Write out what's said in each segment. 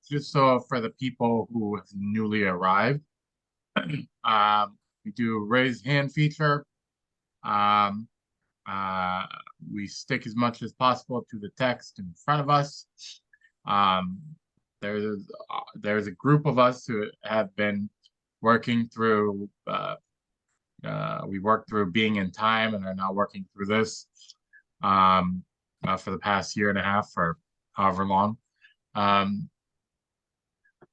Just so for the people who have newly arrived, we do raise hand feature. Um, uh, we stick as much as possible to the text in front of us. Um, there's a group of us who have been working through. We worked through being in time and are now working through this um, for the past year and a half or however long. Um,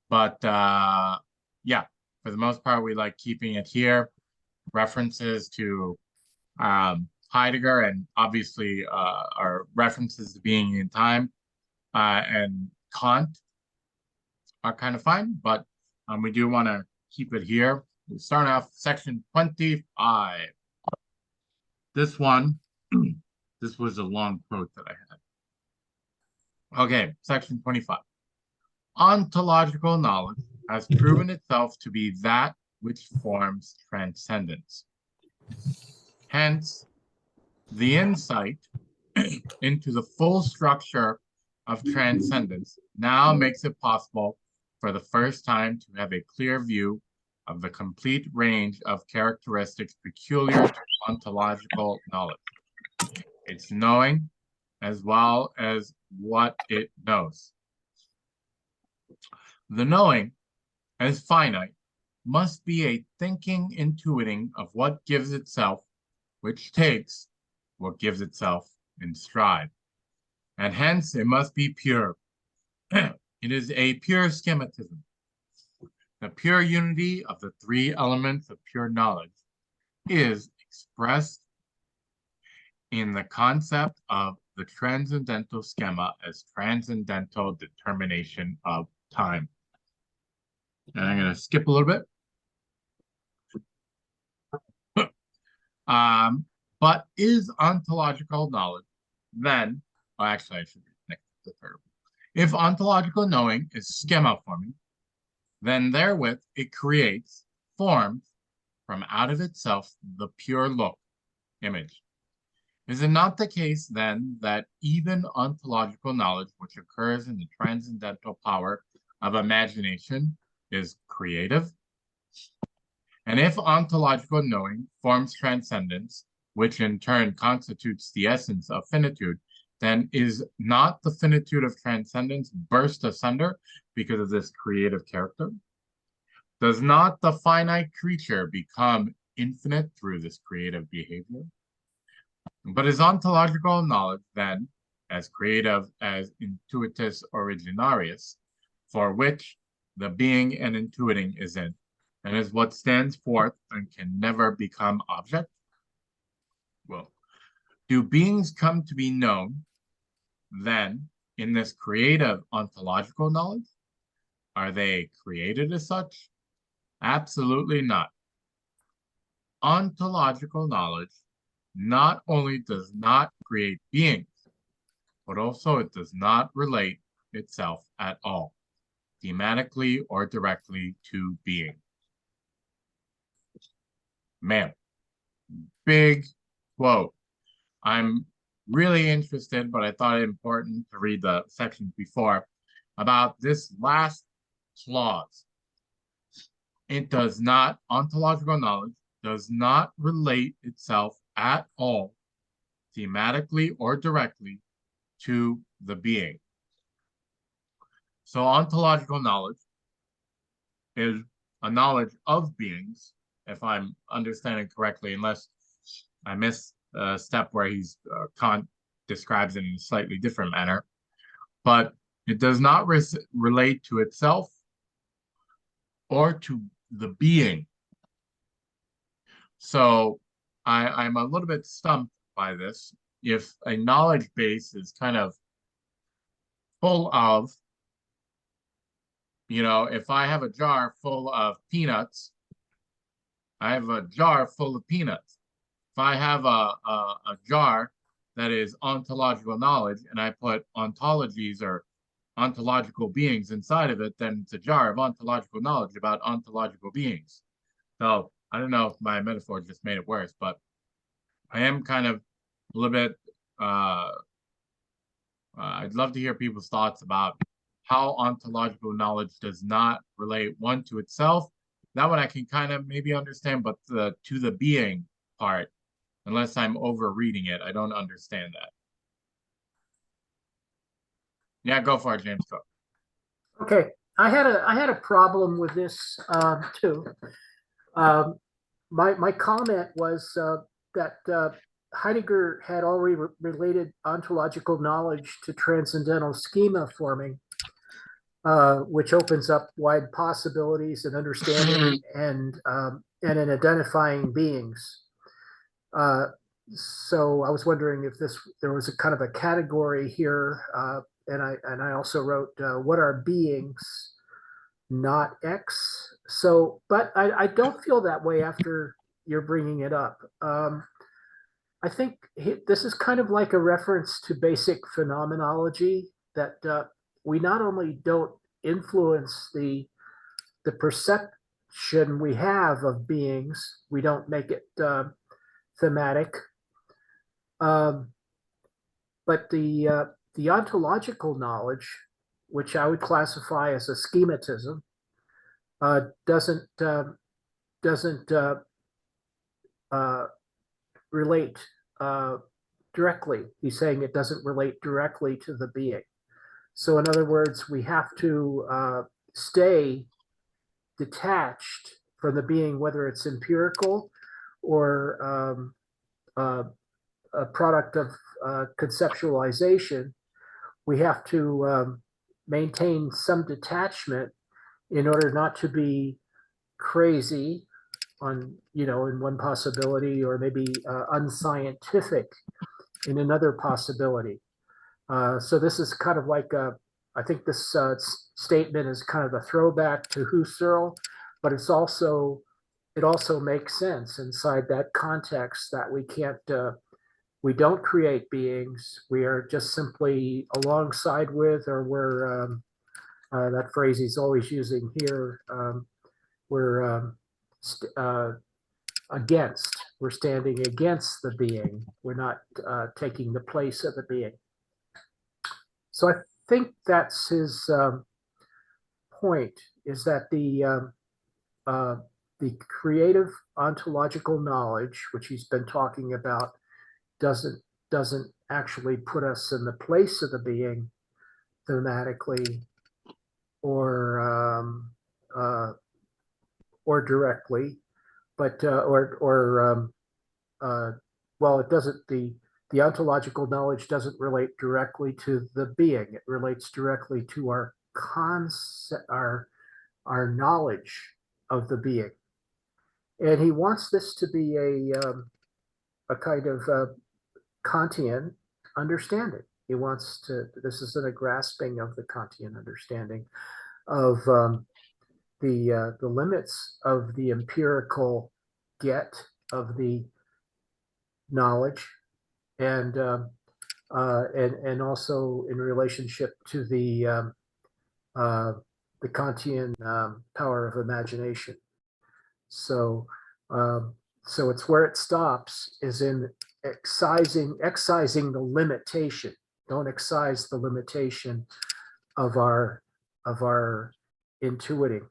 but yeah, for the most part, we like keeping it here. References to Heidegger and obviously our references to being in time and Kant are kind of fine, but we do want to keep it here. We start off section 25. This one, this was a long quote that I had. Okay, section 25. Ontological knowledge has proven itself to be that which forms transcendence. Hence, the insight into the full structure of transcendence now makes it possible for the first time to have a clear view of the complete range of characteristics peculiar to ontological knowledge. Its knowing as well as what it knows. The knowing, as finite, must be a thinking intuiting of what gives itself, which takes what gives itself in stride. And hence it must be pure. It is a pure schematism. The pure unity of the three elements of pure knowledge is expressed in the concept of the transcendental schema as transcendental determination of time. And I'm going to skip a little bit. But is ontological knowledge then, well, actually, I should read next the third. If ontological knowing is schema forming, then therewith it creates, forms from out of itself the pure look, image. Is it not the case then that even ontological knowledge which occurs in the transcendental power of imagination is creative? And if ontological knowing forms transcendence, which in turn constitutes the essence of finitude, then is not the finitude of transcendence burst asunder because of this creative character? Does not the finite creature become infinite through this creative behavior? But is ontological knowledge then as creative as intuitus originarius, for which the being and intuiting is in, and is what stands forth and can never become object? Well, do beings come to be known then in this creative ontological knowledge? Are they created as such? Absolutely not. Ontological knowledge not only does not create beings, but also it does not relate itself at all, thematically or directly to being. Man, big quote. I'm really interested, but I thought it important to read the sections before about this last clause. It does not, ontological knowledge does not relate itself at all, thematically or directly, to the being. So ontological knowledge is a knowledge of beings, if I'm understanding correctly, unless I missed a step where Kant describes it in a slightly different manner. But it does not relate to itself or to the being. So I'm a little bit stumped by this. If a knowledge base is kind of full of, if I have a jar full of peanuts, I have a jar full of peanuts. If I have a jar that is ontological knowledge and I put ontologies or ontological beings inside of it, then it's a jar of ontological knowledge about ontological beings. So I don't know if my metaphor just made it worse, but I am kind of a little bit, I'd love to hear people's thoughts about how ontological knowledge does not relate one to itself. That one I can kind of maybe understand, but the to the being part, unless I'm overreading it, I don't understand that. Yeah, go for it, James. Go. Okay, I had a problem with this too. My comment was that Heidegger had already related ontological knowledge to transcendental schema forming, which opens up wide possibilities in understanding and in identifying beings. So I was wondering if there was a kind of a category here, and I also wrote what are beings, not X. So, but I don't feel that way after you're bringing it up. I think this is kind of like a reference to basic phenomenology that we not only don't influence the perception we have of beings, we don't make it thematic, but the ontological knowledge, which I would classify as a schematism, doesn't relate directly. He's saying it doesn't relate directly to the being. So in other words, we have to stay detached from the being, whether it's empirical or a product of conceptualization. We have to maintain some detachment in order not to be crazy on, in one possibility, or maybe unscientific in another possibility. So this is kind of like I think this statement is kind of a throwback to Husserl, but it also makes sense inside that context that we don't create beings. We are just simply alongside with, or we're that phrase he's always using here. We're against. We're standing against the being. We're not taking the place of the being. So I think that's his point, is that the creative ontological knowledge, which he's been talking about, doesn't actually put us in the place of the being thematically or directly, but well, it doesn't. The ontological knowledge doesn't relate directly to the being. It relates directly to our concept, our knowledge of the being, and he wants this to be a kind of Kantian understanding. He wants to. This is a grasping of the Kantian understanding of the limits of the empirical get of the knowledge, and also in relationship to the Kantian power of imagination. So so it's where it stops is in excising the limitation. Don't excise the limitation of our intuiting.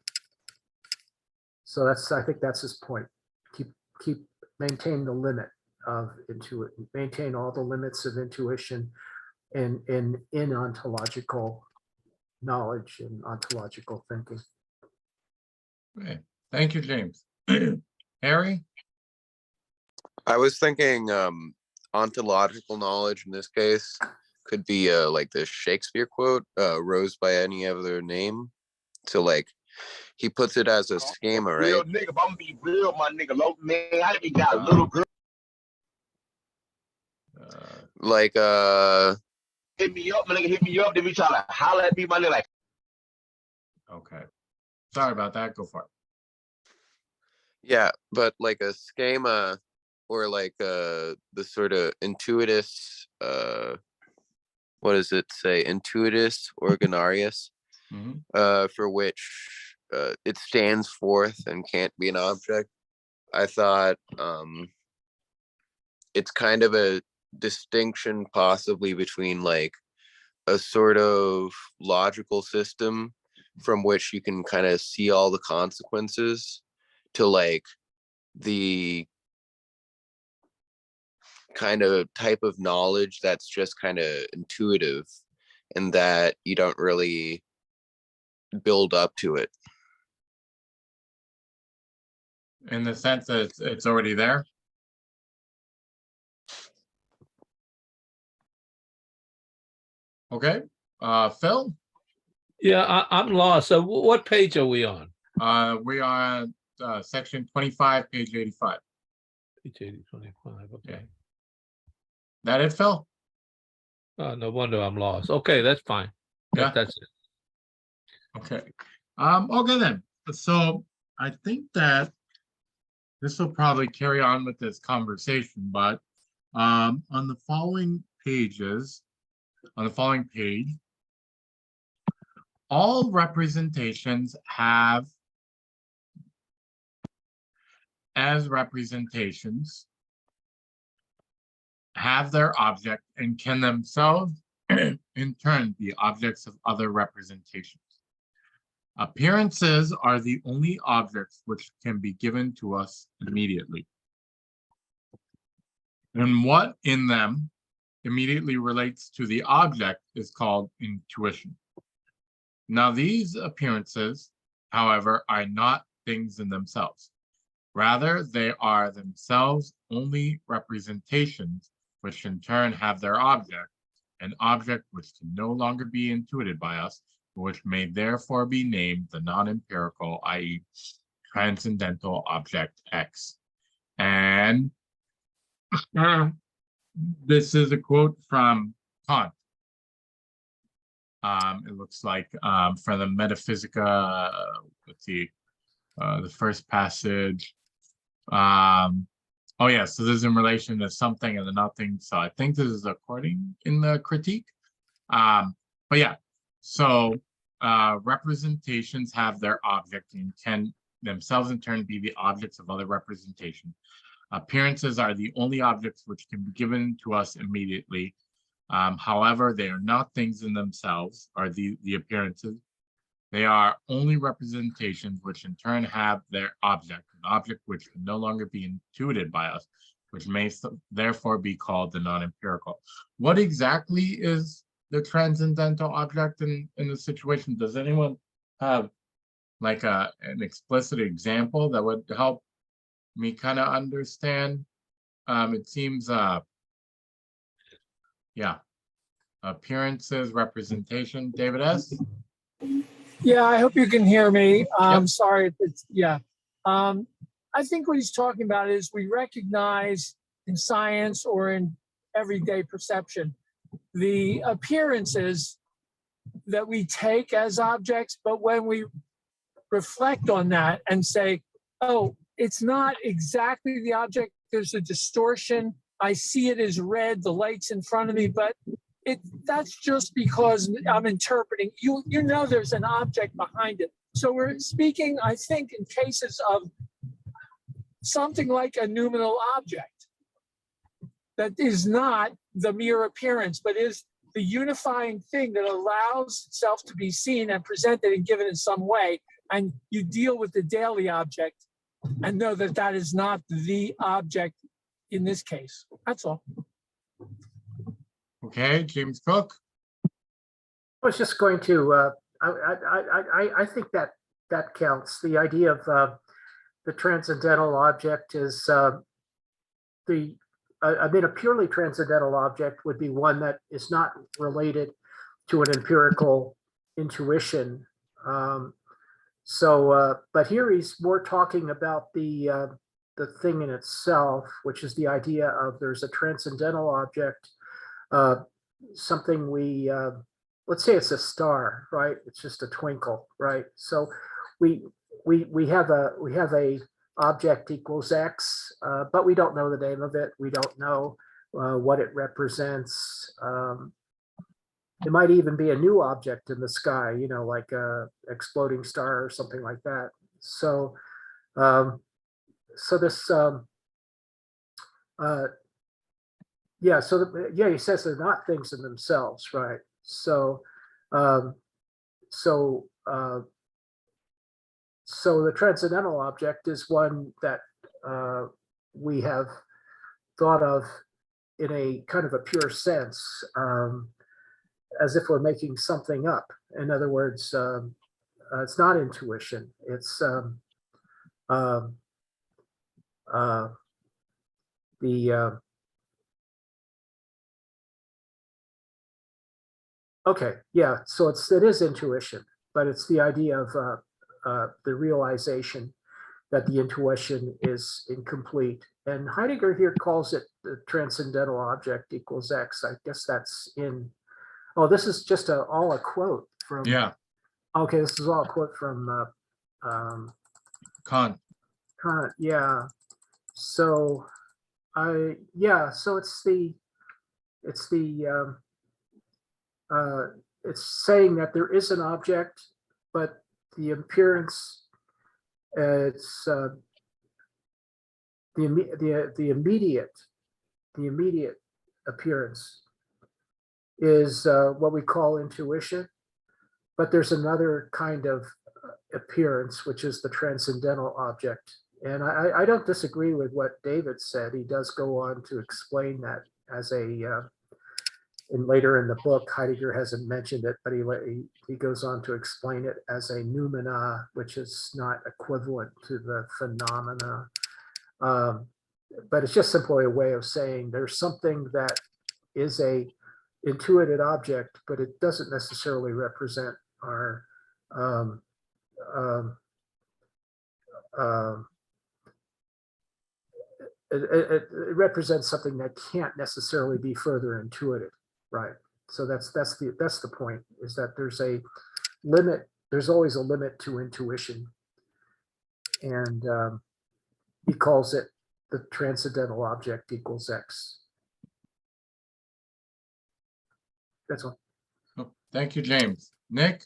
So I think that's his point. Keep maintain the limit of intuition, maintain all the limits of intuition in ontological knowledge and ontological thinking. Okay. Thank you, James. Harry? I was thinking ontological knowledge in this case could be like the Shakespeare quote, rose by any other name. So like he puts it as a schema, right? Real nigga, but I'm gonna be real, my nigga. Low man, I ain't got a little girl. Like Hit me up, my nigga. Hit me up. They be trying to holler at me, my nigga. Like, okay. Sorry about that. Go for it. yeah, but like a schema, or like the sort of intuitus, what does it say? Intuitus organarius, for which it stands forth and can't be an object. I thought it's kind of a distinction possibly between like a sort of logical system from which you can kind of see all the consequences, to like the kind of type of knowledge that's just kind of intuitive and that you don't really build up to it. In the sense that it's already there. Okay, Phil, Yeah, I'm lost. So what page are we on? we are on section 25, page 85. Page 25, okay. That it, Phil? No wonder I'm lost. Okay, that's fine. Yeah. That's it. Okay. Okay then. So I think that this will probably carry on with this conversation, but on the following pages, on the following page, all representations have as representations have their object and can themselves in turn be objects of other representations. Appearances are the only objects which can be given to us immediately. And what in them immediately relates to the object is called intuition. Now, these appearances, however, are not things in themselves. Rather, they are themselves only representations, which in turn have their object, an object which can no longer be intuited by us, which may therefore be named the non-empirical, i.e., transcendental object X. And this is a quote from Kant. It looks like from the Metaphysica, let's see, the first passage. Oh yeah, so this is in relation to something and the nothing. So I think this is according in the critique. But yeah, so representations have their object and can themselves in turn be the objects of other representation. Appearances are the only objects which can be given to us immediately. However, they are not things in themselves, or the appearances. They are only representations which in turn have their object, an object which can no longer be intuited by us, which may therefore be called the non-empirical. What exactly is the transcendental object in the situation? Does anyone have like an explicit example that would help me kind of understand? It seems, yeah, appearances, representation. David S. Yeah, I hope you can hear me. Yep. Sorry if it's, yeah. I think what he's talking about is we recognize in science or in everyday perception the appearances that we take as objects, but when we reflect on that and say, oh, it's not exactly the object, there's a distortion, I see it as red, the light's in front of me, but that's just because I'm interpreting. You know there's an object behind it. So we're speaking, I think, in cases of something like a noumenal object that is not the mere appearance, but is the unifying thing that allows itself to be seen and presented and given in some way. And you deal with the daily object and know that that is not the object in this case. That's all. Okay, James Cook. I was just going to, I think that counts. The idea of the transcendental object is I mean, a purely transcendental object would be one that is not related to an empirical intuition. But here he's more talking about the thing in itself, which is the idea of there's a transcendental object, something we, let's say it's a star, right? It's just a twinkle, right? So we have a object equals X, but we don't know the name of it. We don't know what it represents. It might even be a new object in the sky, you know, like a exploding star or something like that. So, Yeah, so yeah, he says they're not things in themselves, right? So, um, so so the transcendental object is one that we have thought of in a kind of a pure sense, as if we're making something up. In other words, it's not intuition. It's um, the okay, yeah. So it is intuition, but it's the idea of the realization that the intuition is incomplete. And Heidegger here calls it the transcendental object equals X. I guess that's in. Oh, this is just all a quote from. Yeah, Okay, this is all a quote from Kant. Kant. Yeah. So so it's it's saying that there is an object, but the appearance, it's the immediate appearance is what we call intuition, but there's another kind of appearance, which is the transcendental object. And I don't disagree with what David said. He does go on to explain that as a and later in the book, Heidegger hasn't mentioned it, but he goes on to explain it as a noumena, which is not equivalent to the phenomena. But it's just simply a way of saying there's something that is a intuited object, but it doesn't necessarily represent our it represents something that can't necessarily be further intuited, right? So that's the point, is that there's a limit. There's always a limit to intuition, and he calls it the transcendental object equals X. That's all. Oh, thank you, James. Nick?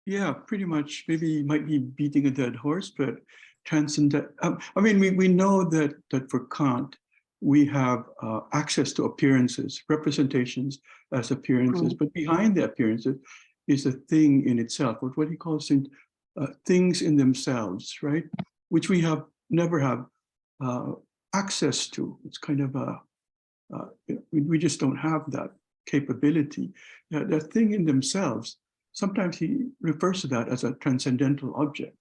Yeah, pretty much. Maybe you might be beating a dead horse, but transcendent. I mean, we know that for Kant, we have access to appearances, representations as appearances, but behind the appearances is a thing in itself, or what he calls things in themselves, right? Which we have never have access to. It's kind of we just don't have that capability. That thing in themselves. Sometimes he refers to that as a transcendental object,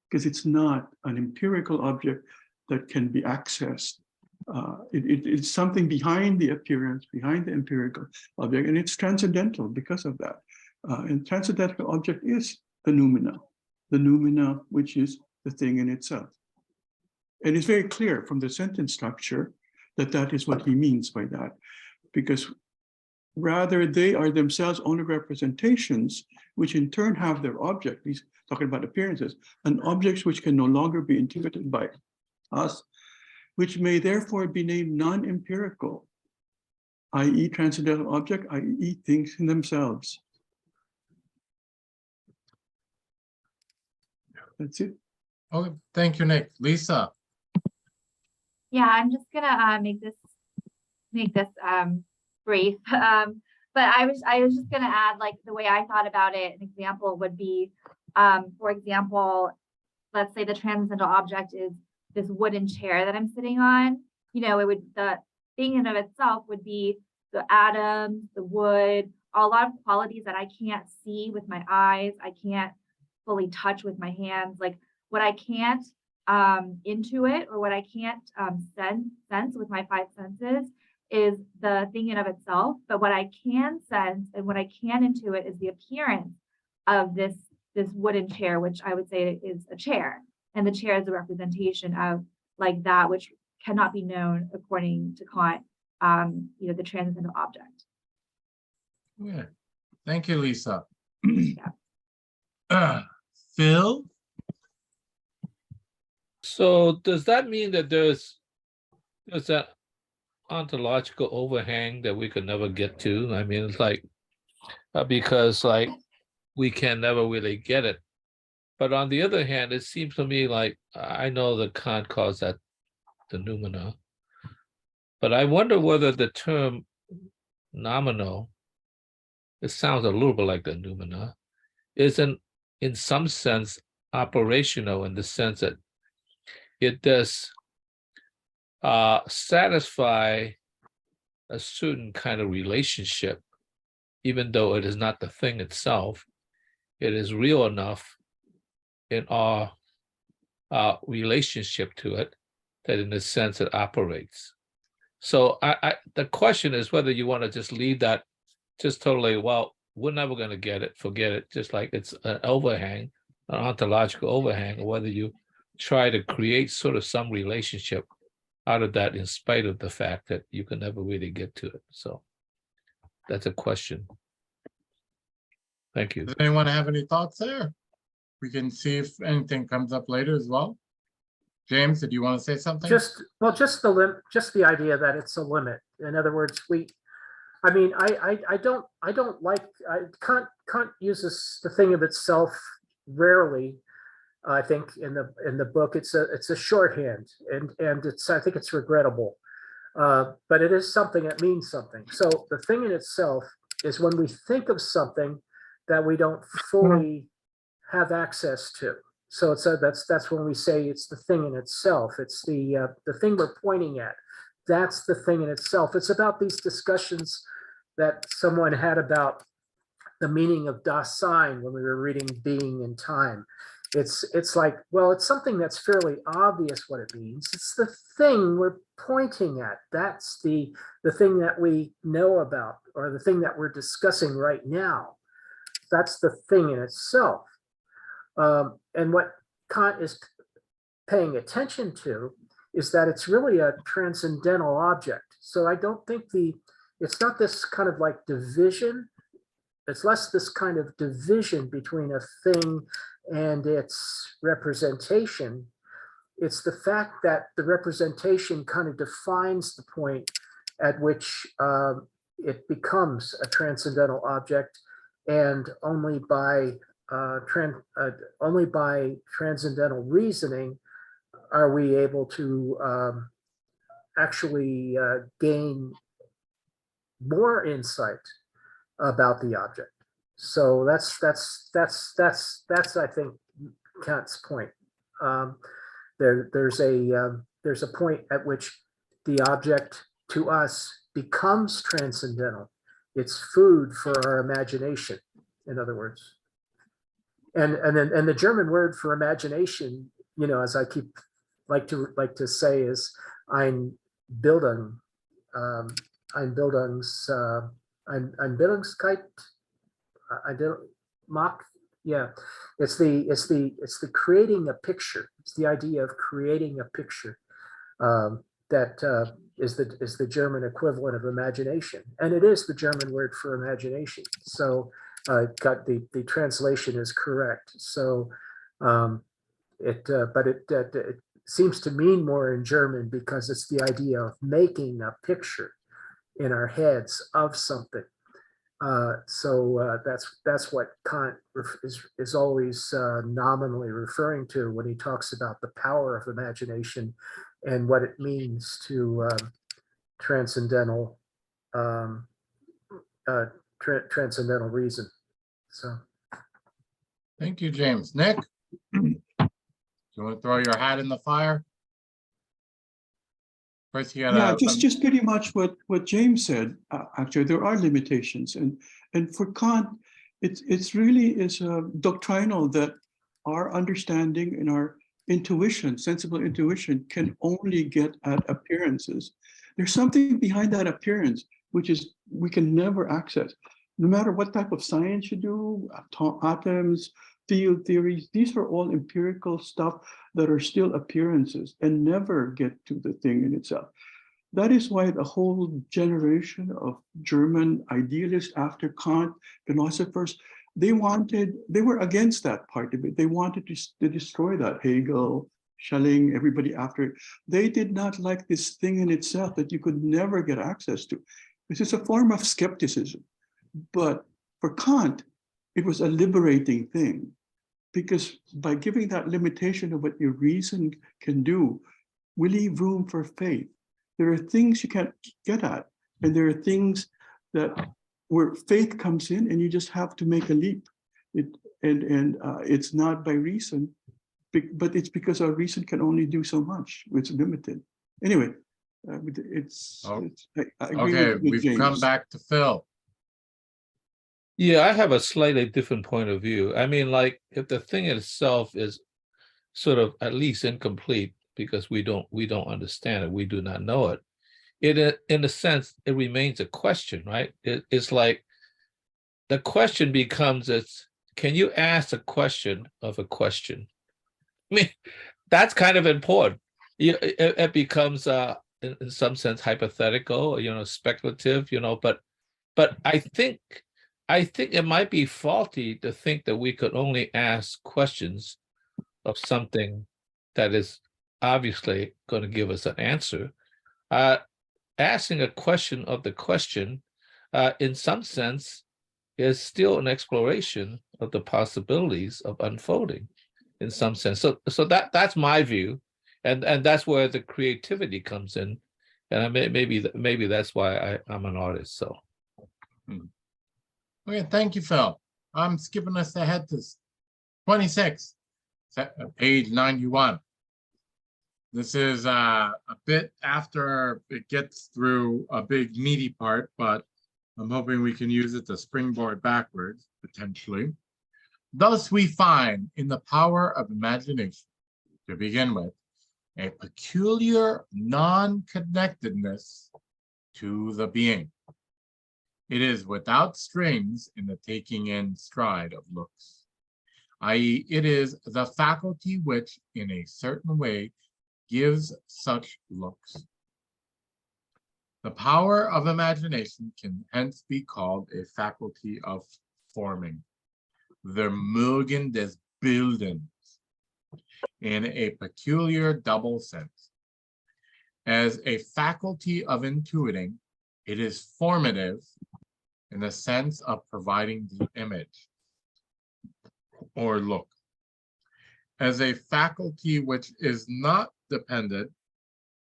because it's not an empirical object that can be accessed. It's something behind the appearance, behind the empirical object, and it's transcendental because of that. And transcendental object is the noumena, which is the thing in itself. And it's very clear from the sentence structure that that is what he means by that, because rather they are themselves only representations, which in turn have their object. He's talking about appearances, and objects which can no longer be intuited by us, which may therefore be named non-empirical, i.e. transcendental object, i.e. things in themselves. That's it. Okay, thank you, Nick. Lisa? Yeah, I'm just gonna make this brief. But I was just gonna add, like, the way I thought about it, an example would be, for example, let's say the transcendental object is this wooden chair that I'm sitting on. You know, the thing in of itself would be the atoms, the wood, a lot of qualities that I can't see with my eyes, I can't fully touch with my hands. Like, what I can't intuit, or what I can't sense with my five senses, is the thing in of itself. But what I can sense and what I can intuit is the appearance of this wooden chair, which I would say is a chair. And the chair is a representation of, like, that which cannot be known according to Kant, you know, the transcendental object. Yeah. Thank you, Lisa. Yeah. Phil? So does that mean that there's that ontological overhang that we could never get to? I mean, it's like, because like we can never really get it. But on the other hand, it seems to me like, I know that Kant calls that the noumena, But I wonder whether the term nominal, it sounds a little bit like the noumena, isn't in some sense operational in the sense that it does satisfy a certain kind of relationship, even though it is not the thing itself. It is real enough in our relationship to it that in a sense it operates. So the question is whether you want to just leave that just totally, well, we're never going to get it, forget it, just like it's an overhang, an ontological overhang, or whether you try to create sort of some relationship out of that in spite of the fact that you can never really get to it. So that's a question. Thank you. Does anyone have any thoughts there? We can see if anything comes up later as well. James, did you want to say something? Just the idea that it's a limit. In other words, I don't like, Kant uses the thing of itself rarely. I think in the book it's a shorthand, and I think it's regrettable, but it is something that means something. So the thing in itself is when we think of something that we don't fully have access to. So that's when we say it's the thing in itself. It's the thing we're pointing at. That's the thing in itself. It's about these discussions that someone had about the meaning of Dasein when we were reading Being and Time. It's like, well, it's something that's fairly obvious what it means. It's the thing we're pointing at. That's the thing that we know about, or the thing that we're discussing right now. That's the thing in itself. And what Kant is paying attention to is that it's really a transcendental object. So I don't think it's not this kind of like division. It's less this kind of division between a thing and its representation. It's the fact that the representation kind of defines the point at which it becomes a transcendental object, and only by transcendental reasoning are we able to actually gain more insight about the object. So that's I think Kant's point. There's a point at which the object to us becomes transcendental. It's food for our imagination, in other words. And the German word for imagination, as I keep like to say, is Einbildungskeit. Yeah, it's the creating a picture. It's the idea of creating a picture that is the German equivalent of imagination, and it is the German word for imagination. So the translation is correct. So but it seems to mean more in German because it's the idea of making a picture in our heads of something. So that's what Kant is always nominally referring to when he talks about the power of imagination and what it means to transcendental transcendental reason. So, thank you, James. Nick, do you want to throw your hat in the fire? First, you gotta, yeah, just pretty much what James said. Actually, there are limitations, and for Kant, it's really is doctrinal that our understanding and our intuition, sensible intuition, can only get at appearances. There's something behind that appearance which is we can never access, no matter what type of science you do, atoms, field theories. These are all empirical stuff that are still appearances and never get to the thing in itself. That is why the whole generation of German idealists after Kant, philosophers, they were against that part of it. They wanted to destroy that. Hegel, Schelling, everybody after it. They did not like this thing in itself that you could never get access to. This is a form of skepticism. But for Kant, it was a liberating thing, because by giving that limitation of what your reason can do, we leave room for faith. There are things you can't get at, and there are things that where faith comes in, and you just have to make a leap. It's not by reason, but it's because our reason can only do so much. It's limited. Anyway, I agree Okay, with we've come James. back to Phil. Yeah, I have a slightly different point of view. I mean, like, if the thing itself is sort of at least incomplete because we don't understand it, we do not know it. In a sense, it remains a question, right? It's like the question becomes, can you ask a question of a question? I mean, that's kind of important. It becomes in some sense hypothetical, speculative, but I think it might be faulty to think that we could only ask questions of something that is obviously going to give us an answer. Asking a question of the question, in some sense, is still an exploration of the possibilities of unfolding, in some sense. So that's my view, and that's where the creativity comes in, and maybe that's why I'm an artist. So. Okay, thank you, Phil. I'm skipping us ahead to 26, page 91. This is a bit after it gets through a big meaty part, but I'm hoping we can use it to springboard backwards, potentially. Thus, we find in the power of imagination, to begin with, a peculiar non-connectedness to the being. It is without strings in the taking in stride of looks, i.e., it is the faculty which, in a certain way, gives such looks. The power of imagination can hence be called a faculty of forming, Vermögen des Bildens, in a peculiar double sense. As a faculty of intuiting, it is formative in the sense of providing the image or look. As a faculty which is not dependent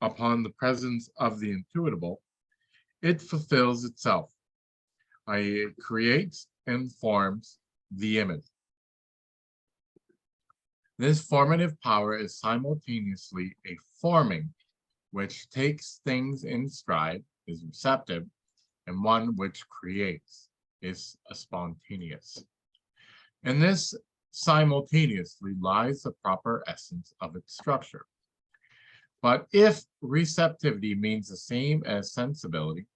upon the presence of the intuitable, it fulfills itself, i.e., it creates and forms the image. This formative power is simultaneously a forming, which takes things in stride, is receptive, and one which creates, is a spontaneous. In this simultaneously lies the proper essence of its structure. But if receptivity means the same as sensibility,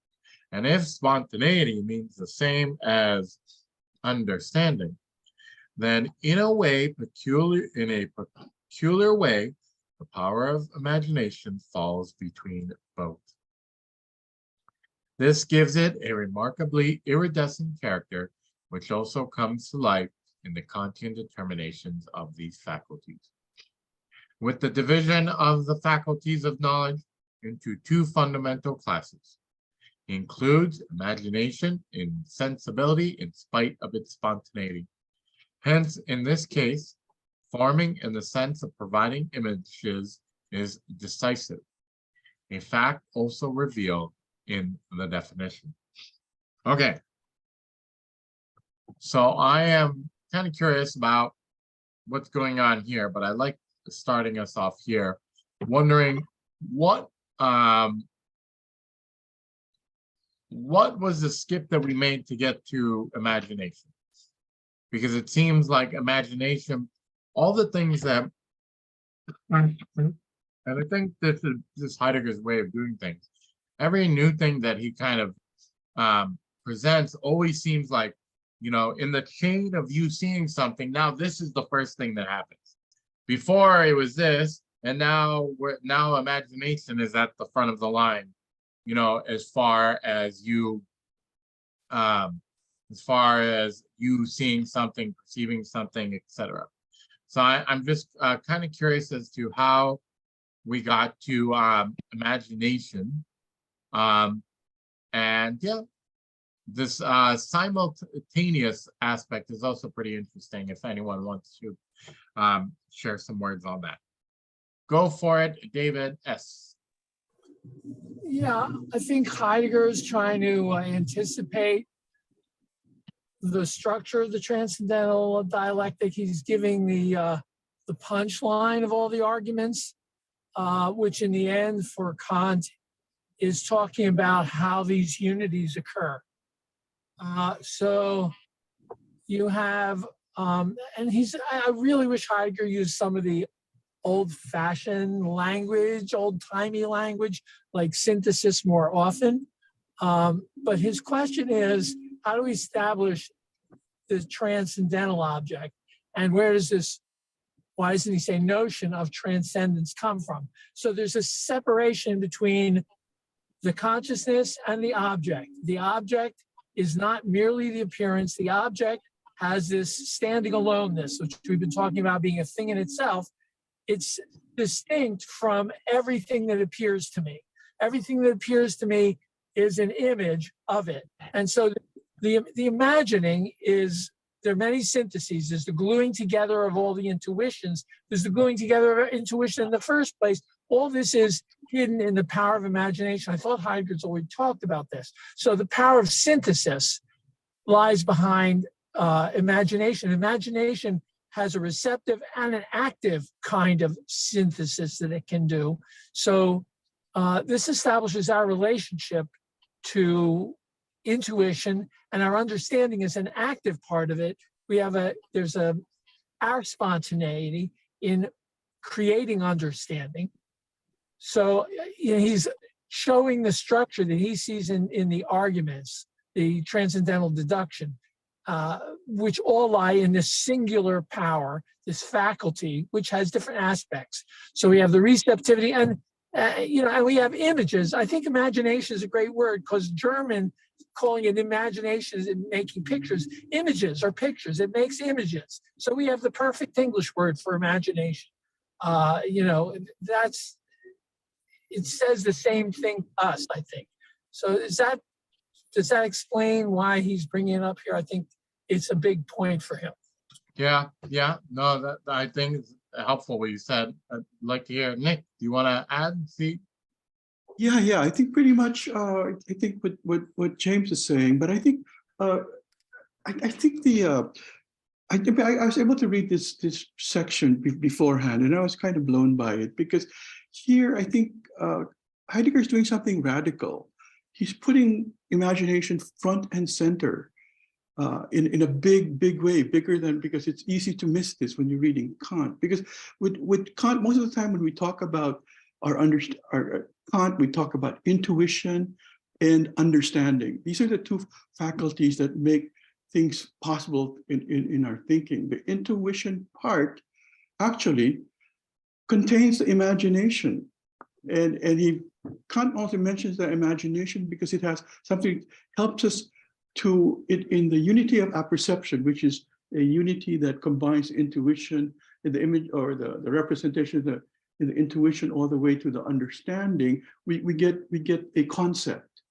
and if spontaneity means the same as understanding, then in a peculiar way, the power of imagination falls between both. This gives it a remarkably iridescent character, which also comes to light in the Kantian determinations of these faculties. With the division of the faculties of knowledge into two fundamental classes, he includes imagination in sensibility in spite of its spontaneity. Hence, in this case, forming in the sense of providing images is decisive, a fact also revealed in the definition. Okay. So I am kind of curious about what's going on here, but I like starting us off here, wondering what was the skip that we made to get to imagination? Because it seems like imagination, all the things that, and I think this is Heidegger's way of doing things. Every new thing that he kind of presents always seems like, in the chain of you seeing something, now this is the first thing that happens. Before it was this, and now imagination is at the front of the line, as far as you seeing something, perceiving something, etc. So I'm just kind of curious as to how we got to imagination. And yeah, this simultaneous aspect is also pretty interesting if anyone wants to share some words on that. Go for it, David S. Yeah, I think Heidegger is trying to anticipate the structure of the transcendental dialectic. He's giving the punchline of all the arguments, which in the end for Kant is talking about how these unities occur. So you have, and I really wish Heidegger used some of the old-fashioned language, old-timey language, like synthesis more often. But his question is, how do we establish the transcendental object? And where does this, why doesn't he say notion of transcendence come from? So there's a separation between the consciousness and the object. The object is not merely the appearance. The object has this standing aloneness, which we've been talking about being a thing in itself. It's distinct from everything that appears to me. Everything that appears to me is an image of it. And so the imagining is, there are many syntheses. There's the gluing together of all the intuitions. There's the gluing together of intuition in the first place. All this is hidden in the power of imagination. I thought Heidegger's already talked about this. So the power of synthesis lies behind imagination. Imagination has a receptive and an active kind of synthesis that it can do. So this establishes our relationship to intuition, and our understanding is an active part of it. There's our spontaneity in creating understanding. So he's showing the structure that he sees in the arguments, the transcendental deduction, which all lie in this singular power, this faculty, which has different aspects. So we have the receptivity, and and we have images. I think imagination is a great word, because German calling it imagination is making pictures. Images are pictures. It makes images. So we have the perfect English word for imagination. It says the same thing to us, I think. So does that explain why he's bringing it up here? I think it's a big point for him. Yeah. No, that I think it's helpful what you said. I'd like to hear Nick. Do you want to add? See? Yeah. I think pretty much. I think what James is saying, but I think I think I was able to read this section beforehand, and I was kind of blown by it, because here I think Heidegger is doing something radical. He's putting imagination front and center in a big way, bigger than, because it's easy to miss this when you're reading Kant. Because with Kant, most of the time when we talk about our Kant, we talk about intuition and understanding. These are the two faculties that make things possible in our thinking. The intuition part actually contains the imagination. And Kant also mentions the imagination because it has something, helps us to in the unity of apperception, which is a unity that combines intuition in the image, or the representation of the intuition all the way to the understanding. We get a concept.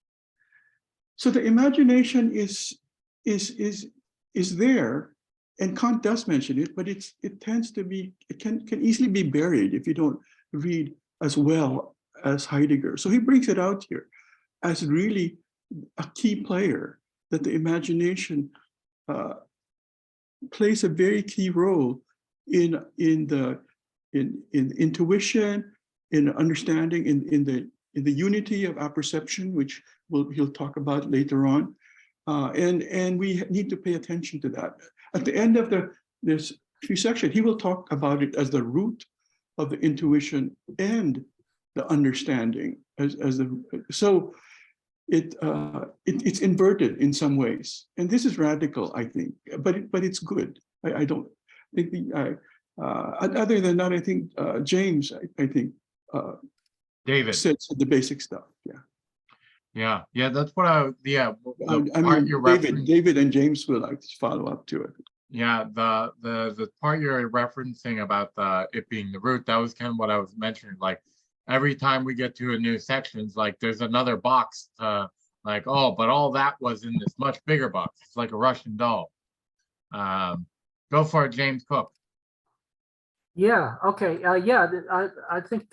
So the imagination is there, and Kant does mention it, but it tends to be, it can easily be buried if you don't read as well as Heidegger. So he brings it out here as really a key player, that the imagination plays a very key role in intuition, in understanding, in the unity of apperception, which he'll talk about later on. And we need to pay attention to that. At the end of this few section, he will talk about it as the root of the intuition and the understanding. So it's inverted in some ways, and this is radical, I think. But it's good. I don't think other than that, I think James, I think David said the basic stuff. Yeah. That's what I David and James will like to follow up to it. Yeah, the part you're referencing about it being the root, that was kind of what I was mentioning. Like every time we get to a new section, it's like there's another box like, oh, but all that was in this much bigger box. It's like a Russian doll. Go for it, James Cook. Yeah. Okay. I think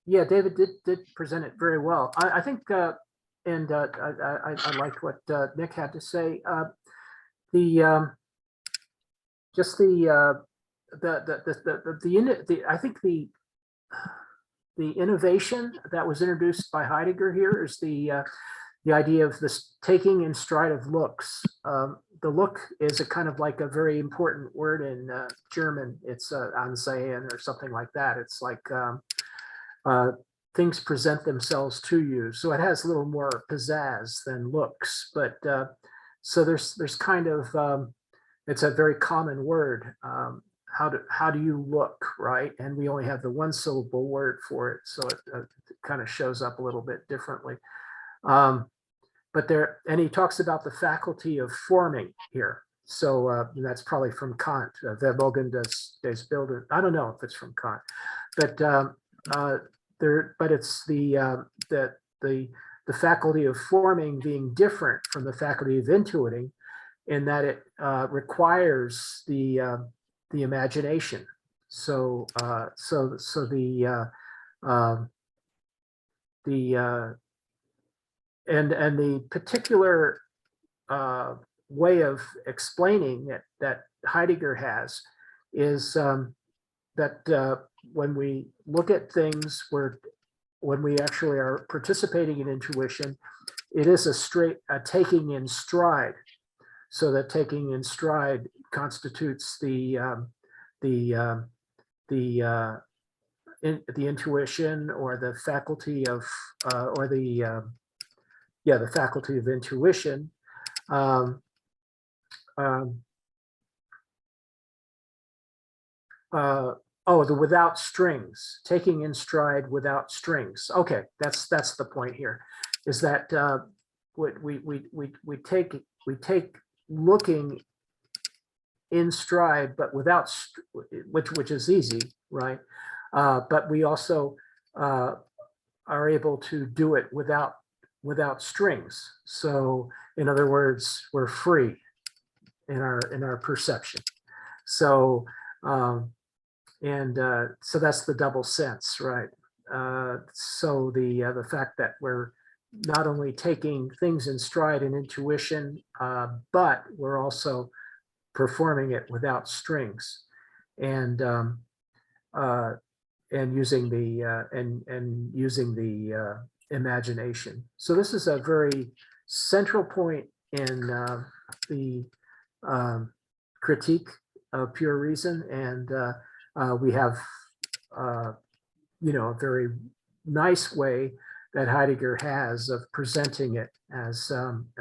Yeah, David did present it very well. I think, and I liked what Nick had to say. Just I think the innovation that was introduced by Heidegger here is the idea of this taking in stride of looks. The look is a kind of like a very important word in German. It's Ansehen or something like that. It's like things present themselves to you. So it has a little more pizzazz than looks. But so there's kind of, it's a very common word. How do you look, right? And we only have the one syllable word for it. So it kind of shows up a little bit differently. But there, and he talks about the faculty of forming here. So that's probably from Kant, Vermogen des Bilden. I don't know if it's from Kant, but but it's the faculty of forming being different from the faculty of intuiting, in that it requires the imagination. So and the particular way of explaining it that Heidegger has is that when we look at things, when we actually are participating in intuition, it is a taking in stride. So that taking in stride constitutes the intuition, or the faculty of the faculty of intuition. The without strings, taking in stride without strings. Okay, that's the point here, is that we take looking in stride, but without, which is easy, right? But we also are able to do it without strings. So in other words, we're free in our perception. So so that's the double sense, right? So the fact that we're not only taking things in stride and intuition, but we're also performing it without strings, and using the imagination. So this is a very central point in the critique of pure reason, and we have a very nice way that Heidegger has of presenting it as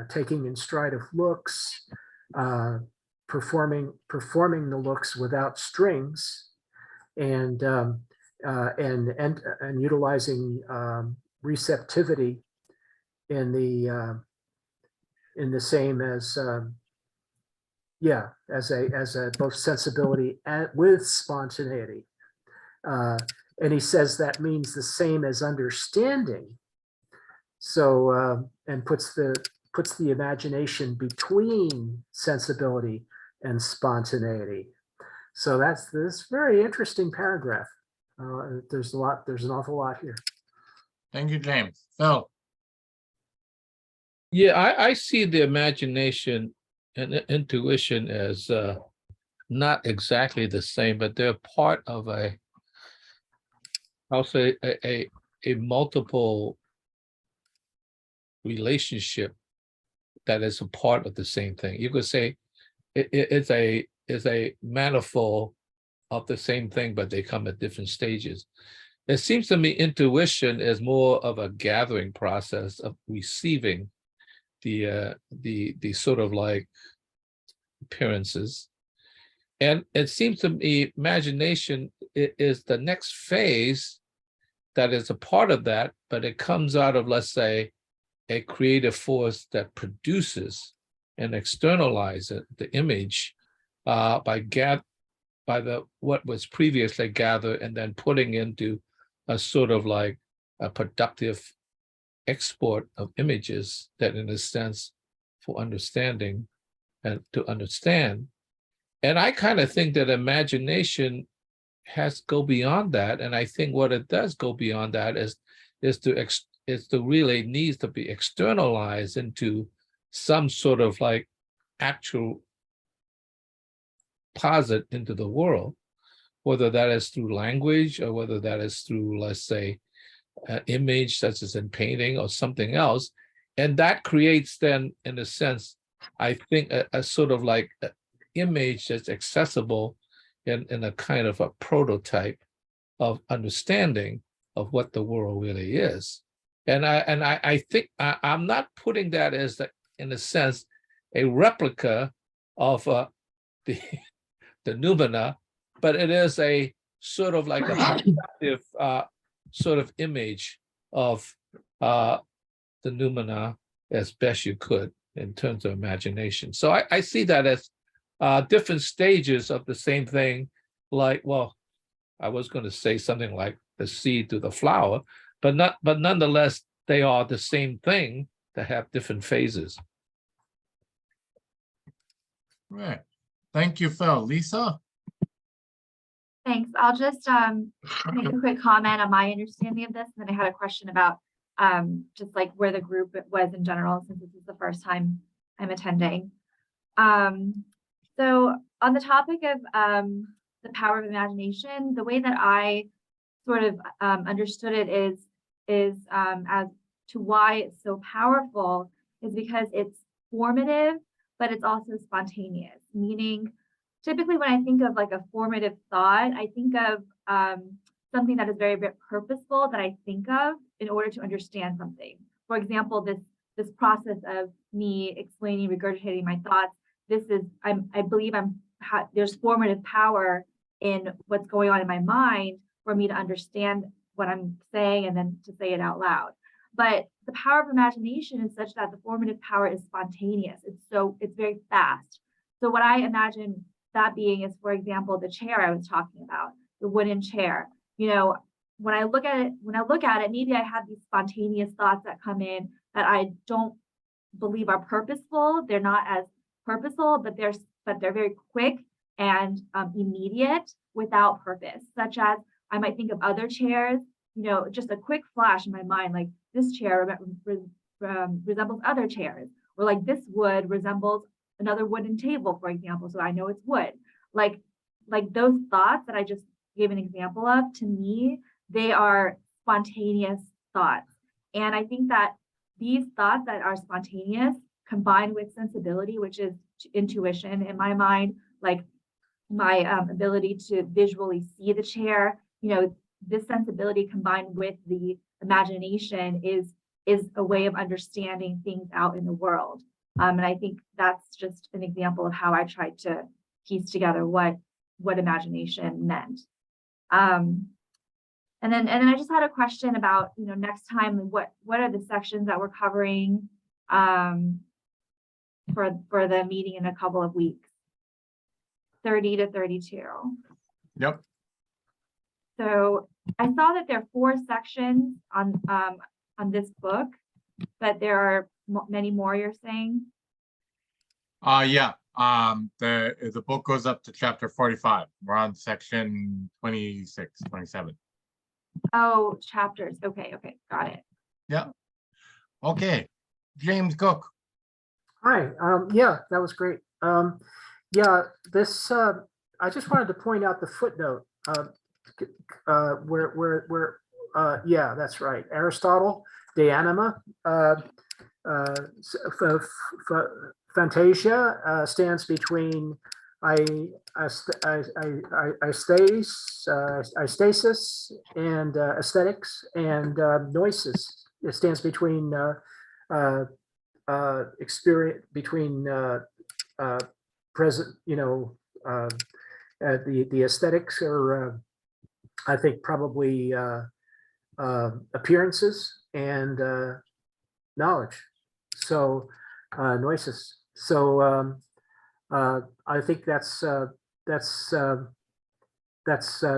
taking in stride of looks, performing the looks without strings, and utilizing receptivity in the same as as a both sensibility and with spontaneity. And he says that means the same as understanding. So and puts the imagination between sensibility and spontaneity. So that's this very interesting paragraph. There's an awful lot here. Thank you, James. Phil. Yeah, I see the imagination and intuition as not exactly the same, but they're part of I'll say a multiple relationship that is a part of the same thing. You could say it's a manifold of the same thing, but they come at different stages. It seems to me intuition is more of a gathering process of receiving the sort of like appearances. And it seems to me imagination is the next phase that is a part of that, but it comes out of, let's say, a creative force that produces and externalizes the image by what was previously gathered, and then putting into a sort of like a productive export of images that, in a sense, for understanding and to understand. And I kind of think that imagination has go beyond that. And I think what it does go beyond that is to really needs to be externalized into some sort of like actual posit into the world, whether that is through language or whether that is through, let's say, image such as in painting or something else. And that creates then, in a sense, I think a sort of like image that's accessible in a kind of a prototype of understanding of what the world really is. And I think I'm not putting that as in a sense a replica of the noumena, but it is a sort of like a perspective sort of image of the noumena as best you could in terms of imagination. So I see that as different stages of the same thing. Like, well, I was going to say something like the seed to the flower, but nonetheless, they are the same thing that have different phases. Right. Thank you, Phil. Lisa? Thanks. I'll just make a quick comment on my understanding of this. And then I had a question about just like where the group was in general, since this is the first time I'm attending. So on the topic of the power of imagination, the way that I sort of understood it is as to why it's so powerful is because it's formative, but it's also spontaneous, meaning typically when I think of like a formative thought, I think of something that is very, very purposeful that I think of in order to understand something. For example, this process of me explaining, regurgitating my thoughts, I believe there's formative power in what's going on in my mind for me to understand what I'm saying and then to say it out loud. But the power of imagination is such that the formative power is spontaneous. It's very fast. So what I imagine that being is, for example, the chair I was talking about, the wooden chair. You know, when I look at it, maybe I have these spontaneous thoughts that come in that I don't believe are purposeful. They're not as purposeful, but they're very quick and immediate without purpose, such as I might think of other chairs, just a quick flash in my mind, like this chair resembles other chairs, or like this wood resembles another wooden table, for example, so I know it's wood. Like those thoughts that I just gave an example of, to me, they are spontaneous thoughts. And I think that these thoughts that are spontaneous combined with sensibility, which is intuition in my mind, like my ability to visually see the chair, this sensibility combined with the imagination is a way of understanding things out in the world. And I think that's just an example of how I tried to piece together what imagination meant. And then I just had a question about, next time, what are the sections that we're covering for the meeting in a couple of weeks? 30 to 32. Yep. So I saw that there are 4 sections on this book, but there are many more, you're saying? Yeah. The book goes up to chapter 45. We're on section 26, 27. Oh, chapters. Okay, got it. Yeah. Okay. James Cook. Hi. Yeah, that was great. Yeah, this I just wanted to point out the footnote where yeah, that's right. Aristotle, De Anima, Fantasia stands between Eistasis and aesthetics, and Noesis. It stands between experience, between present, the aesthetics, or I think probably appearances and knowledge. So Noesis. So I think that's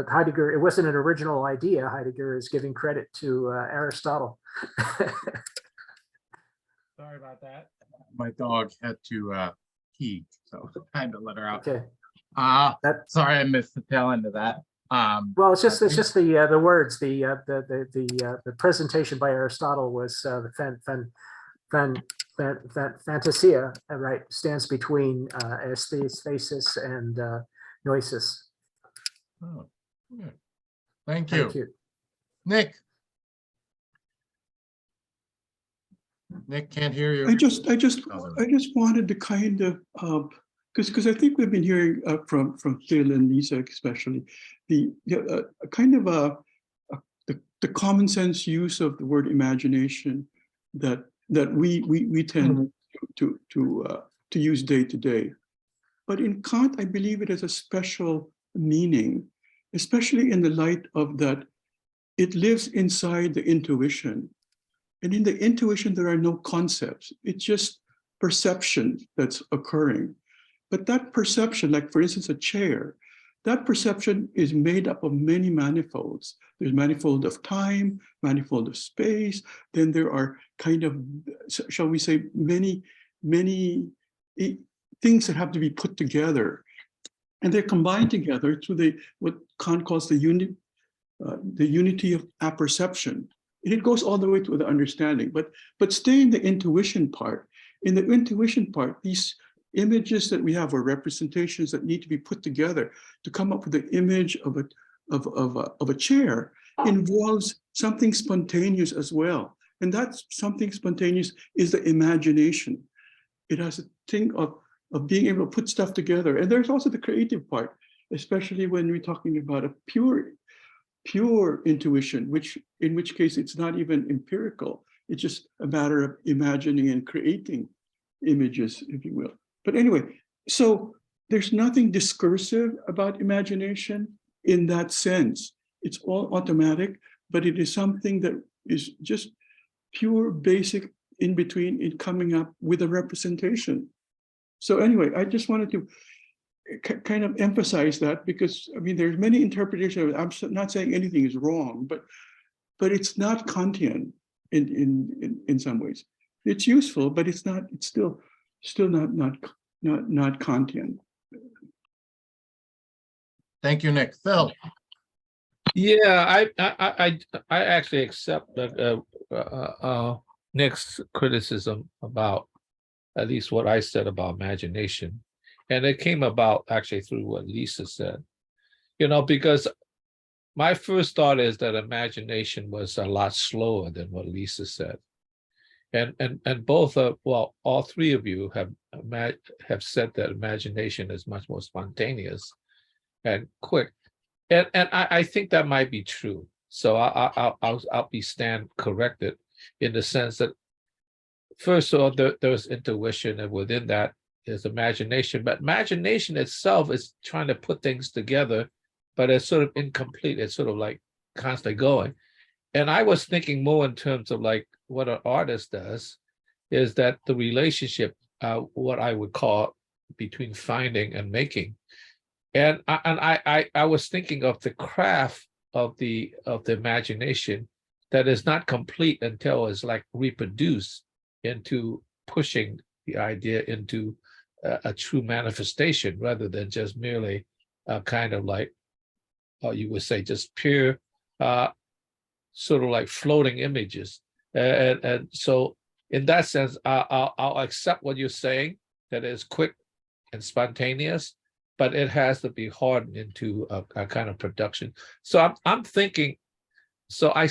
Heidegger. It wasn't an original idea. Heidegger is giving credit to Aristotle. Sorry about that. My dog had to pee, so I had to let her out. Okay. Sorry, I missed the tail end of that. Well, it's just the words. The presentation by Aristotle was the fantasia, right? Stands between aesthesis and noesis. Oh, yeah. Thank Thank you. you. Nick. Nick can't hear you. I just wanted to kind of, because I think we've been hearing from Phil and Lisa especially, the kind of the common sense use of the word imagination that we tend to use day to day. But in Kant, I believe it has a special meaning, especially in the light of that it lives inside the intuition. And in the intuition, there are no concepts. It's just perception that's occurring. But that perception, like for instance, a chair, that perception is made up of many manifolds. There's manifold of time, manifold of space. Then there are kind of, shall we say, many things that have to be put together. And they're combined together to what Kant calls the unity of apperception. And it goes all the way to the understanding, but stay in the intuition part. In the intuition part, these images that we have are representations that need to be put together to come up with the image of a chair involves something spontaneous as well. And that something spontaneous is the imagination. It has a thing of being able to put stuff together. And there's also the creative part, especially when we're talking about a pure intuition, in which case it's not even empirical. It's just a matter of imagining and creating images, if you will. But anyway, so there's nothing discursive about imagination in that sense. It's all automatic, but it is something that is just pure, basic, in between, in coming up with a representation. So anyway, I just wanted to kind of emphasize that, because I mean, there's many interpretations. I'm not saying anything is wrong, but it's not Kantian in some ways. It's useful, but it's not. It's still not Kantian. Thank you, Nick. Phil. Yeah, I actually accept Nick's criticism about at least what I said about imagination. And it came about actually through what Lisa said, because my first thought is that imagination was a lot slower than what Lisa said. And both all three of you have said that imagination is much more spontaneous and quick. And I think that might be true. So I'll be stand corrected in the sense that first of all, there's intuition, and within that is imagination. But imagination itself is trying to put things together, but it's sort of incomplete. It's sort of like constantly going. And I was thinking more in terms of like what an artist does is that the relationship, what I would call between finding and making. And I was thinking of the craft of the imagination that is not complete until it's like reproduced into pushing the idea into a true manifestation, rather than just merely kind of like, you would say, just pure sort of like floating images. And so in that sense, I'll accept what you're saying, that it's quick and spontaneous, but it has to be hardened into a kind of production. So I'm thinking, so I'm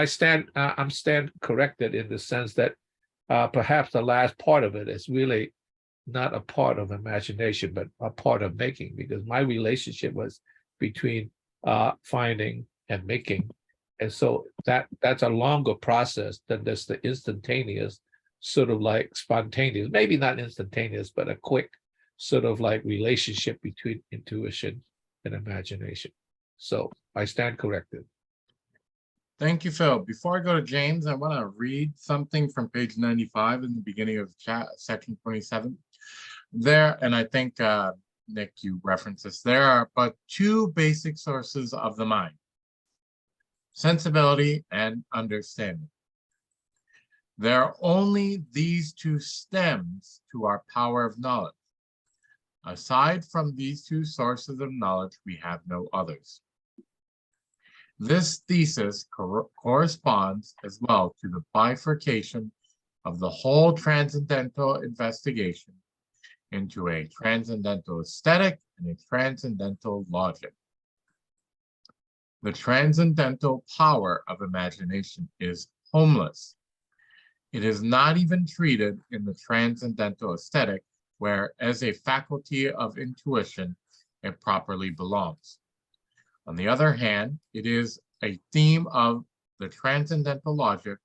stand corrected in the sense that perhaps the last part of it is really not a part of imagination, but a part of making, because my relationship was between finding and making. And so that's a longer process than just the instantaneous, sort of like spontaneous, maybe not instantaneous, but a quick sort of like relationship between intuition and imagination. So I stand corrected. Thank you, Phil. Before I go to James, I want to read something from page 95 in the beginning of section 27. There, and I think, Nick, you referenced this, there are but two basic sources of the mind: sensibility and understanding. There are only these two stems to our power of knowledge. Aside from these two sources of knowledge, we have no others. This thesis corresponds as well to the bifurcation of the whole transcendental investigation into a transcendental aesthetic and a transcendental logic. The transcendental power of imagination is homeless. It is not even treated in the transcendental aesthetic, where as a faculty of intuition, it properly belongs. On the other hand, it is a theme of the transcendental logic,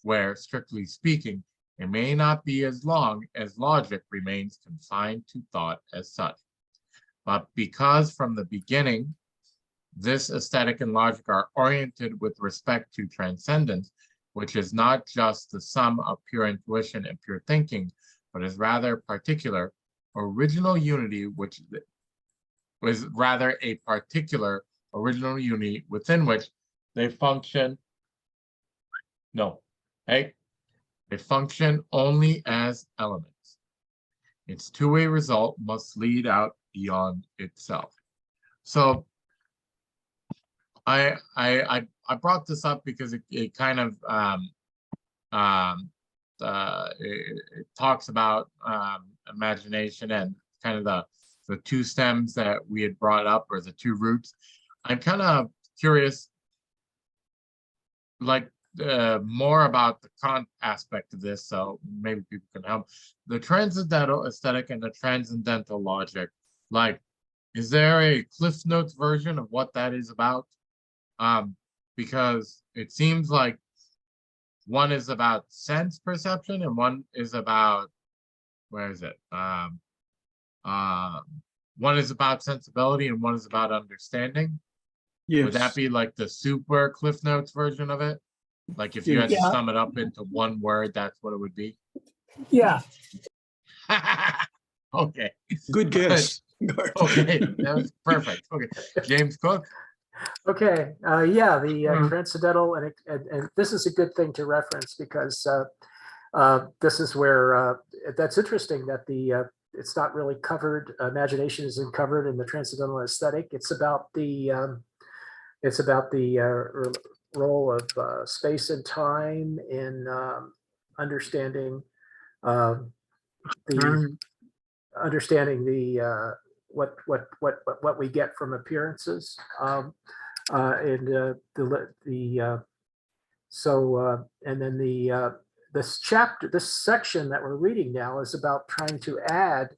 where, strictly speaking, it may not be as long as logic remains confined to thought as such. But because from the beginning, this aesthetic and logic are oriented with respect to transcendence, which is not just the sum of pure intuition and pure thinking, but is rather particular, original unity, which was rather a particular original unity within which they function. No, hey, they function only as elements. Its two-way result must lead out beyond itself. So I brought this up because it kind of it talks about imagination and kind of the two stems that we had brought up, or the two roots. I'm kind of curious, like more about the Kant aspect of this, so maybe people can help. The transcendental aesthetic and the transcendental logic, like, is there a Cliff Notes version of what that is about? Because it seems like one is about sense perception and one is about, where is it? One is about sensibility and one is about understanding. Yes. Would that be like the super Cliff Notes version of it? Like if you had to Yeah. sum it up into one word, that's what it would be? Yeah, Okay. Good guess. Okay, that was perfect. Okay, James Cook. Okay, yeah, the transcendental, and this is a good thing to reference because this is where that's interesting that it's not really covered. Imagination isn't covered in the transcendental aesthetic. It's about the role of space and time in understanding what we get from appearances, and this section that we're reading now is about trying to add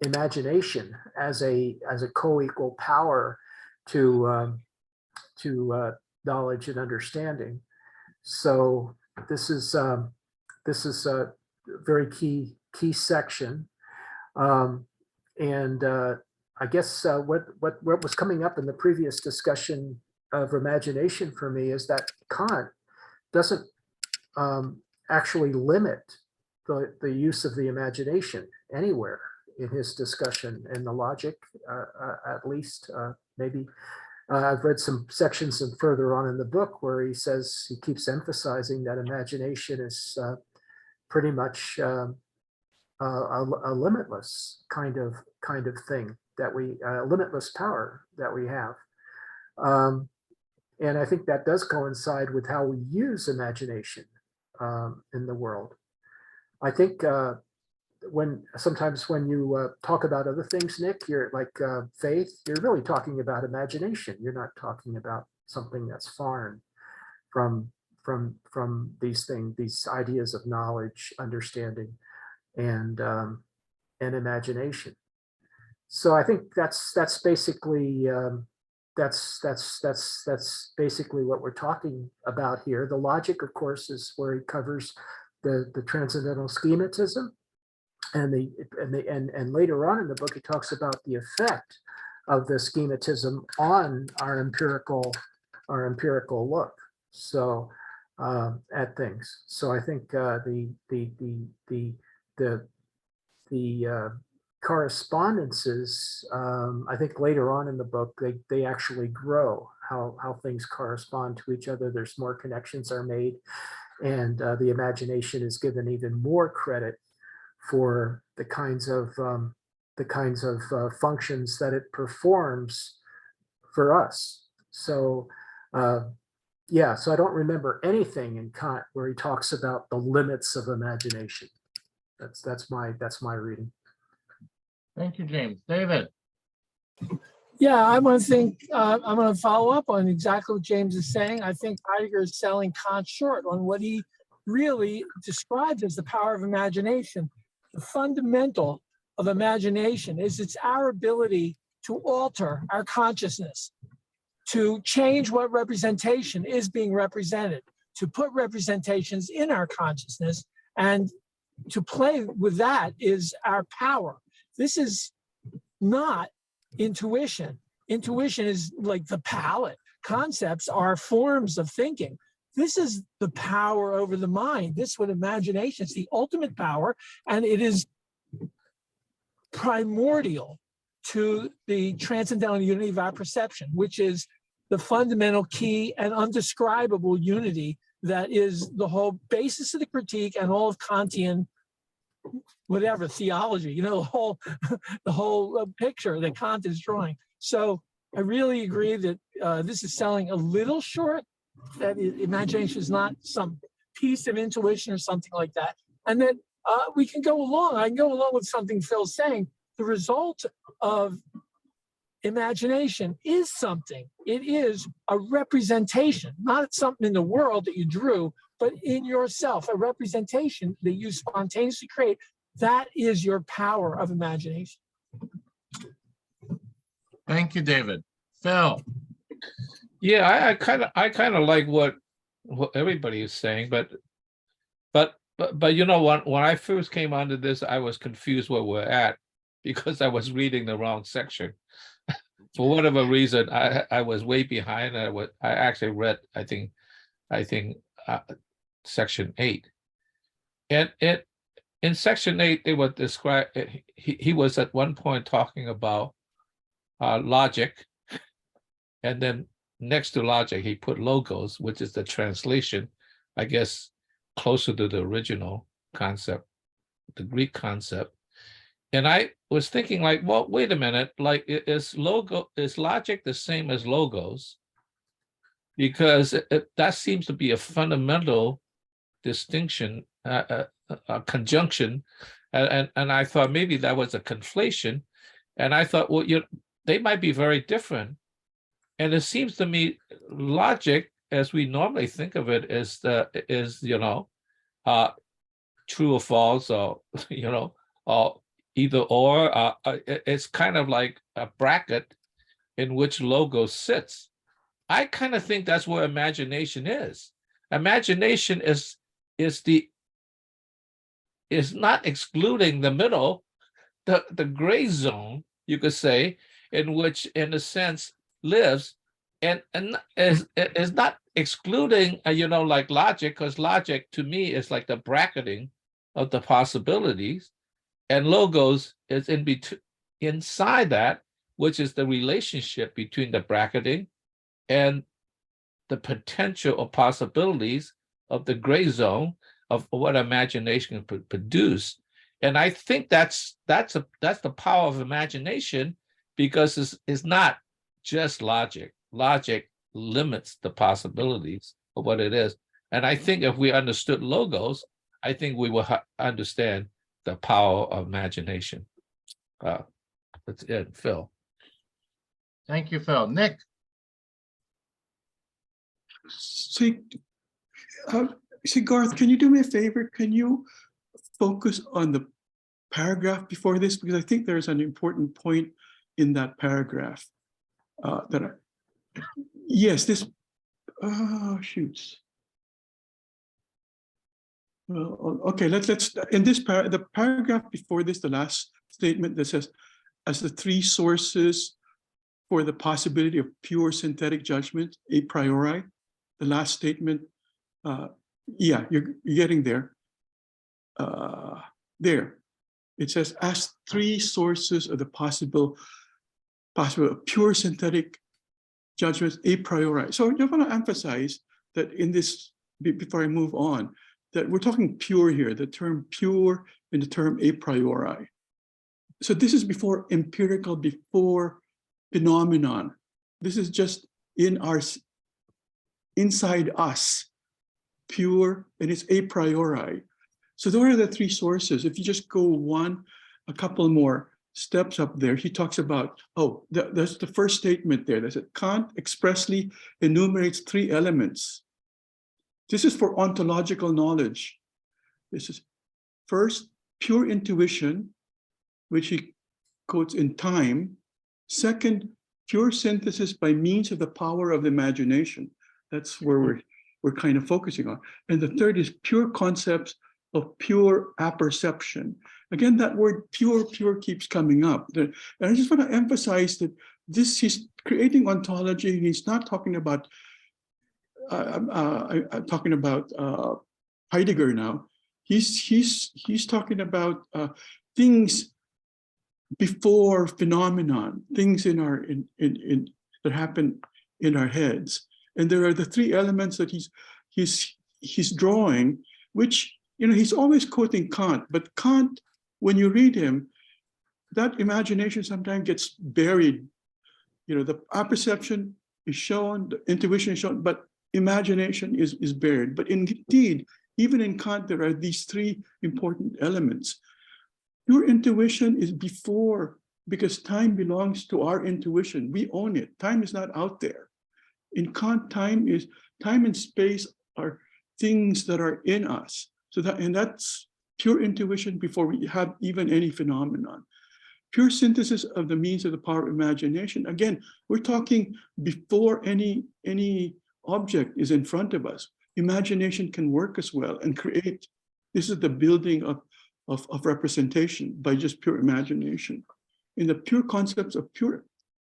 imagination as a co-equal power to knowledge and understanding. So this is a very key section, and I guess what was coming up in the previous discussion of imagination for me is that Kant doesn't actually limit the use of the imagination anywhere in his discussion, in the logic, at least. Maybe I've read some sections and further on in the book where he says, he keeps emphasizing that imagination is pretty much a limitless kind of thing, that limitless power that we have. And I think that does coincide with how we use imagination in the world. I think sometimes when you talk about other things, Nick, you're like faith, you're really talking about imagination. You're not talking about something that's foreign from these things, these ideas of knowledge, understanding, and imagination. So I think that's basically that's basically what we're talking about here. The logic, of course, is where he covers the transcendental schematism, and later on in the book he talks about the effect of the schematism on our empirical look. So at things. So I think the correspondences, I think later on in the book, they actually grow, how things correspond to each other. There's more connections are made, and the imagination is given even more credit for the kinds of functions that it performs for us. So yeah, so I don't remember anything in Kant where he talks about the limits of imagination. That's my reading. Thank you, James. David. Yeah, I want to think, I'm going to follow up on exactly what James is saying. I think Heidegger is selling Kant short on what he really describes as the power of imagination. The fundamental of imagination is it's our ability to alter our consciousness, to change what representation is being represented, to put representations in our consciousness, and to play with that is our power. This is not intuition. Intuition is like the palette. Concepts are forms of thinking. This is the power over the mind. This is what imagination is, the ultimate power, and it is primordial to the transcendental unity of our perception, which is the fundamental key and undescribable unity that is the whole basis of the critique and all of Kantian whatever theology, you know, the whole picture that Kant is drawing. So I really agree that this is selling a little short, that imagination is not some piece of intuition or something like that. And that we can go along. I can go along with something Phil's saying. The result of imagination is something. It is a representation, not something in the world that you drew, but in yourself, a representation that you spontaneously create. That is your power of imagination. Thank you, David. Phil. Yeah, I kind of like what everybody is saying, but you know, when I first came onto this, I was confused where we're at because I was reading the wrong section. For whatever reason, I was way behind. I actually read I think section 8, and in section 8 they would describe. He was at one point talking about logic, and then next to logic he put logos, which is the translation, I guess, closer to the original concept, the Greek concept. And I was thinking, like, well, wait a minute, like, is logic the same as logos? Because that seems to be a fundamental distinction, a conjunction, and I thought maybe that was a conflation, and I thought, well, they might be very different. And it seems to me logic, as we normally think of it, is true or false, or or either or. It's kind of like a bracket in which logos sits. I kind of think that's where imagination is. Imagination is not excluding the middle, the gray zone, you could say, in which, in a sense, lives, and is not excluding, like logic, because logic to me is like the bracketing of the possibilities, and logos is inside that, which is the relationship between the bracketing and the potential or possibilities of the gray zone of what imagination can produce. And I think that's the power of imagination, because it's not just logic. Logic limits the possibilities of what it is. And I think if we understood logos, I think we will understand the power of imagination. That's it, Phil. Thank you, Phil. Nick. See, Garth, can you do me a favor? Can you focus on the paragraph before this? Because I think there's an important point in that paragraph shoots. Well, okay, let's in this the paragraph before this, the last statement that says, as the three sources for the possibility of pure synthetic judgment a priori, the last statement, you're getting there. There, it says, as three sources of the possible pure synthetic judgments a priori. So I want to emphasize that in this, before I move on, that we're talking pure here, the term pure and the term a priori. So this is before empirical, before phenomenon. This is just in our, inside us, pure, and it's a priori. So those are the three sources. If you just go a couple more steps up there, he talks about, that's the first statement there. That said, Kant expressly enumerates three elements. This is for ontological knowledge. This is first, pure intuition, which he quotes in time. Second, pure synthesis by means of the power of the imagination. That's where we're kind of focusing on. And the third is pure concepts of pure apperception. Again, that word pure keeps coming up. And I just want to emphasize that he's creating ontology. He's not talking about, I'm talking about Heidegger now. He's talking about things before phenomenon, things that happen in our heads. And there are the three elements that he's drawing, which, he's always quoting Kant, but Kant, when you read him, that imagination sometimes gets buried. The apperception is shown, the intuition is shown, but imagination is buried. But indeed, even in Kant, there are these three important elements. Pure intuition is before, because time belongs to our intuition. We own it. Time is not out there. In Kant, time and space are things that are in us. That's pure intuition before we have even any phenomenon. Pure synthesis of the means of the power of imagination. Again, we're talking before any object is in front of us. Imagination can work as well and create. This is the building of representation by just pure imagination. In the pure concepts of pure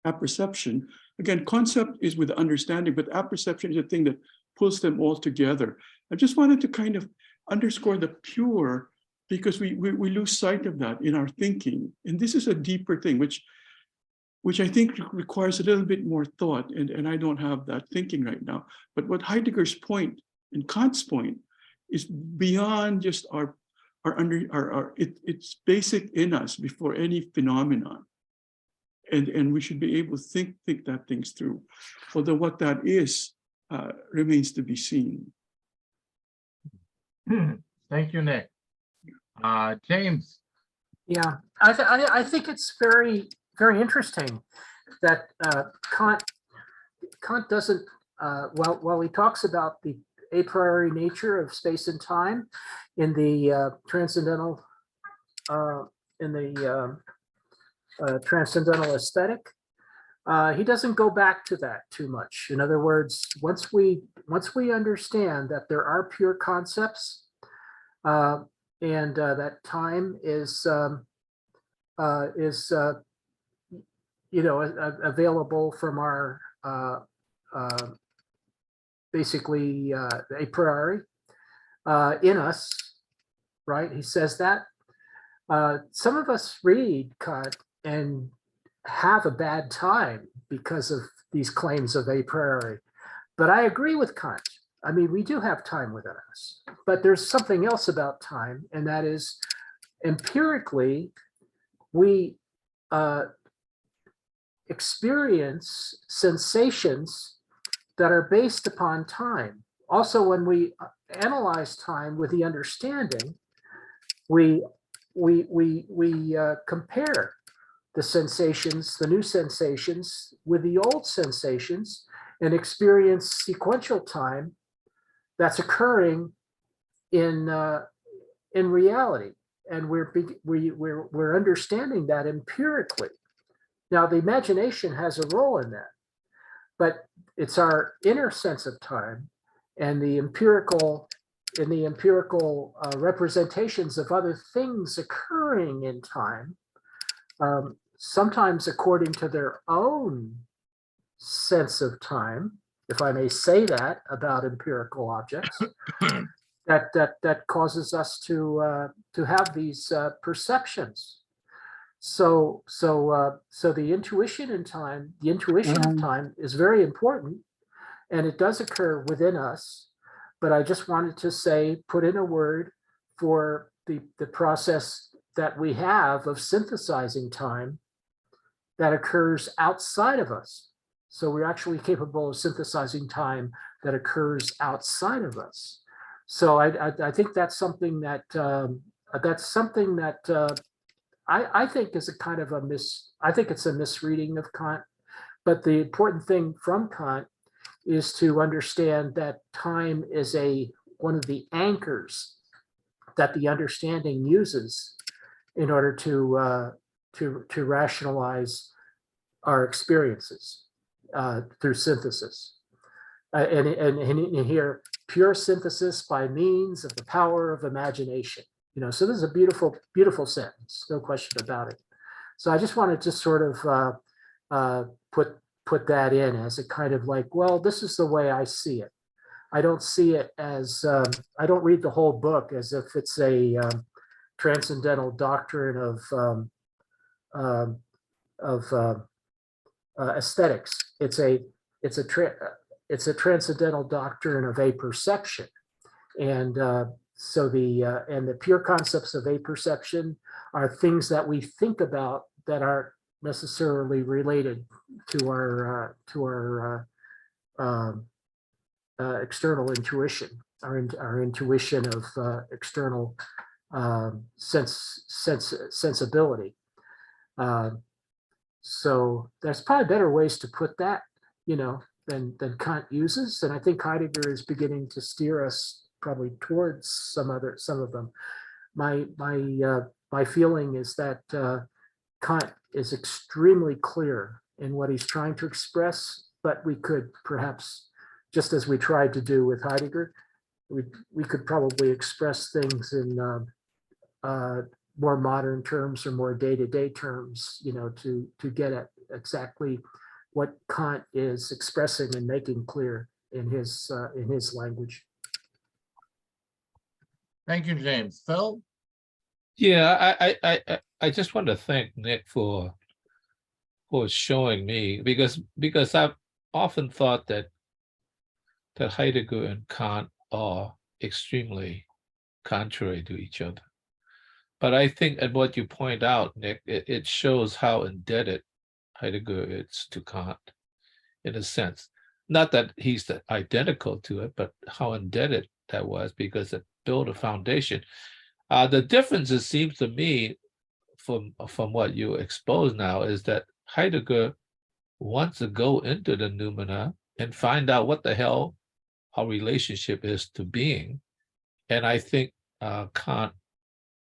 apperception, again, concept is with understanding, but apperception is a thing that pulls them all together. I just wanted to kind of underscore the pure, because we lose sight of that in our thinking. And this is a deeper thing, which I think requires a little bit more thought, and I don't have that thinking right now. But what Heidegger's point and Kant's point is beyond just it's basic in us before any phenomenon. And we should be able to think that things through. Although what that is remains to be seen. Thank you, Nick. James. Yeah, I think it's very, very interesting that Kant doesn't, while he talks about the a priori nature of space and time in the transcendental aesthetic, he doesn't go back to that too much. In other words, once we understand that there are pure concepts, and that time is available from our basically a priori in us, right? He says that. Some of us read Kant and have a bad time because of these claims of a priori. But I agree with Kant. I mean, we do have time within us, but there's something else about time, and that is empirically, we experience sensations that are based upon time. Also, when we analyze time with the understanding, we compare the sensations, the new sensations, with the old sensations, and experience sequential time that's occurring in reality, and we're understanding that empirically. Now, the imagination has a role in that, but it's our inner sense of time and the empirical representations of other things occurring in time, sometimes according to their own sense of time, if I may say that about empirical objects, that causes us to have these perceptions. So the intuition of time is very important, and it does occur within us. but I just wanted to say, put in a word for the process that we have of synthesizing time that occurs outside of us. So we're actually capable of synthesizing time that occurs outside of us. So I think that's something that I think is a kind of I think it's a misreading of Kant. But the important thing from Kant is to understand that time is one of the anchors that the understanding uses in order to rationalize our experiences through synthesis. And here, pure synthesis by means of the power of imagination. So this is a beautiful, beautiful sentence, no question about it. So I just wanted to sort of put that in as a kind of like, well, this is the way I see it. I don't see it as, I don't read the whole book as if it's a transcendental doctrine of aesthetics. It's a transcendental doctrine of apperception. And so the pure concepts of apperception are things that we think about that aren't necessarily related to our external intuition, our intuition of external sensibility. So there's probably better ways to put that, than Kant uses, and I think Heidegger is beginning to steer us probably towards some of them. My feeling is that Kant is extremely clear in what he's trying to express, but we could perhaps, just as we tried to do with Heidegger, we could probably express things in more modern terms or more day-to-day terms, to get at exactly what Kant is expressing and making clear in his language. Thank you, James. Phil? Yeah, I just want to thank Nick for showing me, because I've often thought that Heidegger and Kant are extremely contrary to each other. But I think, and what you point out, Nick, it shows how indebted Heidegger is to Kant, in a sense. Not that he's identical to it, but how indebted that was, because it built a foundation. The difference, it seems to me, from what you expose now, is that Heidegger wants to go into the noumena and find out what the hell our relationship is to being. And I think Kant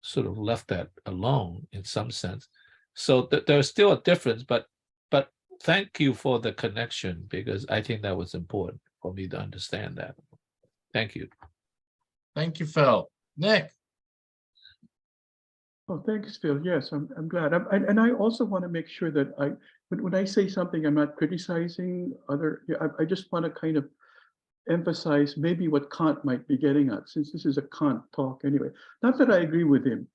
sort of left that alone in some sense. So there's still a difference, but thank you for the connection, because I think that was important for me to understand that. Thank you. Thank you, Phil. Nick? Oh, thanks, Phil. Yes, I'm glad. And I also want to make sure that when I say something, I'm not criticizing I just want to kind of emphasize maybe what Kant might be getting at, since this is a Kant talk anyway. Not that I agree with him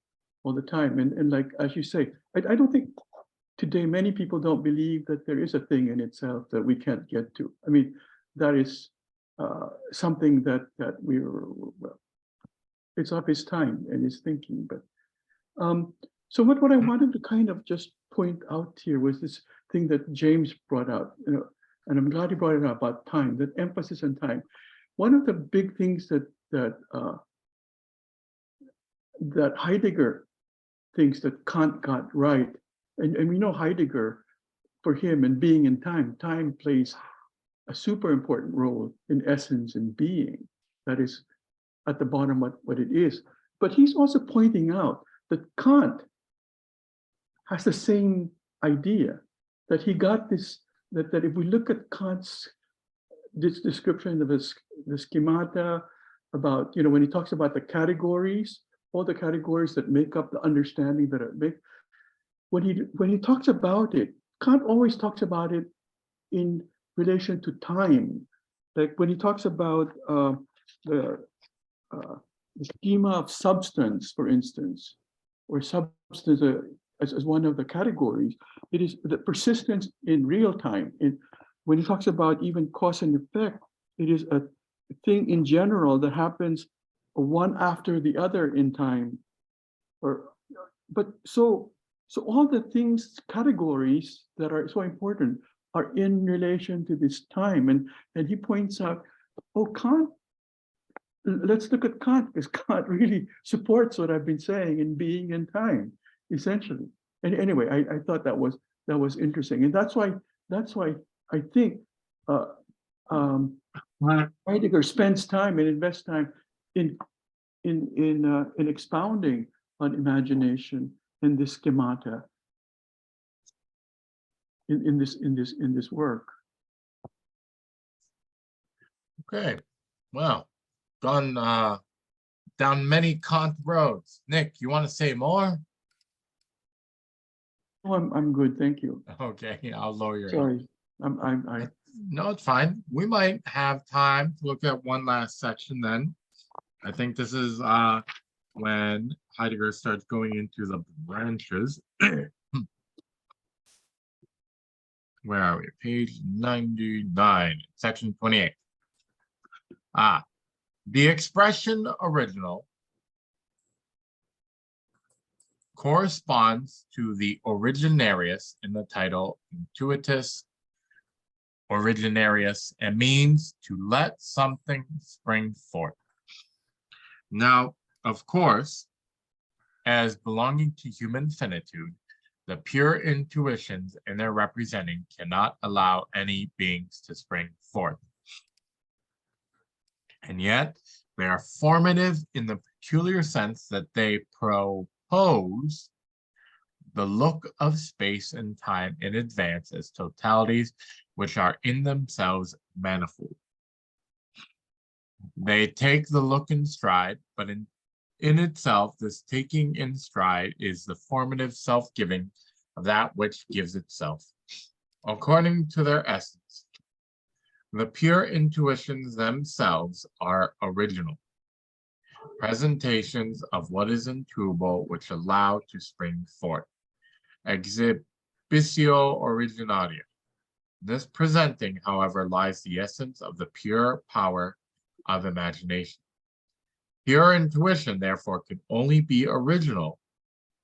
all the time. And like, as you say, I don't think today many people don't believe that there is a thing in itself that we can't get to. I mean, that is something that well, it's of his time and his thinking. But so what I wanted to kind of just point out here was this thing that James brought out, and I'm glad he brought it up about time, that emphasis on time. One of the big things that Heidegger thinks that Kant got right, and we know Heidegger, for him and being in time plays a super important role in essence and being. That is at the bottom what it is. But he's also pointing out that Kant has the same idea, that he got this, that if we look at Kant's this description of the schemata, about, when he talks about the categories, all the categories that make up the understanding that it makes, when he talks about it, Kant always talks about it in relation to time. Like when he talks about the schema of substance, for instance, or substance as one of the categories, it is the persistence in real time. When he talks about even cause and effect, it is thing in general that happens one after the other in time. But so all the things, categories that are so important are in relation to this time. And he points out, oh, Kant, let's look at Kant, because Kant really supports what I've been saying in being and time, essentially. And anyway, I thought that was interesting. And that's why I think Heidegger spends time and invests time in expounding on imagination and the schemata in this work. Okay, well, gone down many Kant roads. Nick, you want to say more? Oh, I'm good, thank you. Okay, I'll lower your. Sorry, I No, it's fine. We might have time to look at one last section then. I think this is when Heidegger starts going into the branches. Where are we? Page 99, section 28. The expression original corresponds to the originarius in the title intuitus originarius and means to let something spring forth. Now, of course, as belonging to human finitude, the pure intuitions in their representing cannot allow any beings to spring forth. And yet, they are formative in the peculiar sense that they propose the look of space and time in advance as totalities which are in themselves manifold. They take the look in stride, but in itself, this taking in stride is the formative self-giving of that which gives itself. According to their essence, the pure intuitions themselves are original, presentations of what is intuible which allow to spring forth. Exhibitio originaria. This presenting, however, lies the essence of the pure power of imagination. Pure intuition, therefore, can only be original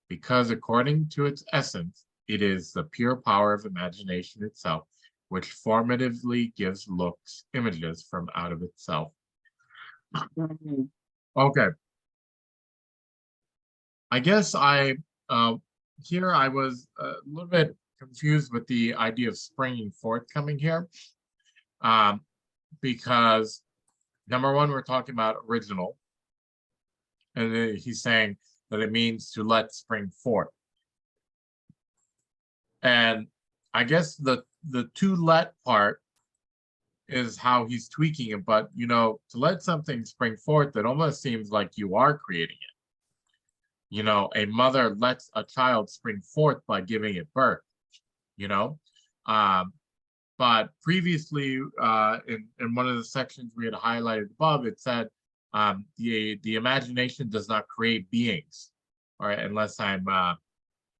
because, according to its essence, it is the pure power of imagination itself, which formatively gives looks, images from out of itself. Okay. I guess here I was a little bit confused with the idea of springing forth coming here, because number one, we're talking about original, and he's saying that it means to let spring forth. And I guess the to let part is how he's tweaking it, but to let something spring forth, it almost seems like you are creating it. A mother lets a child spring forth by giving it birth, but previously in one of the sections we had highlighted above, it said the imagination does not create beings, all right, unless I'm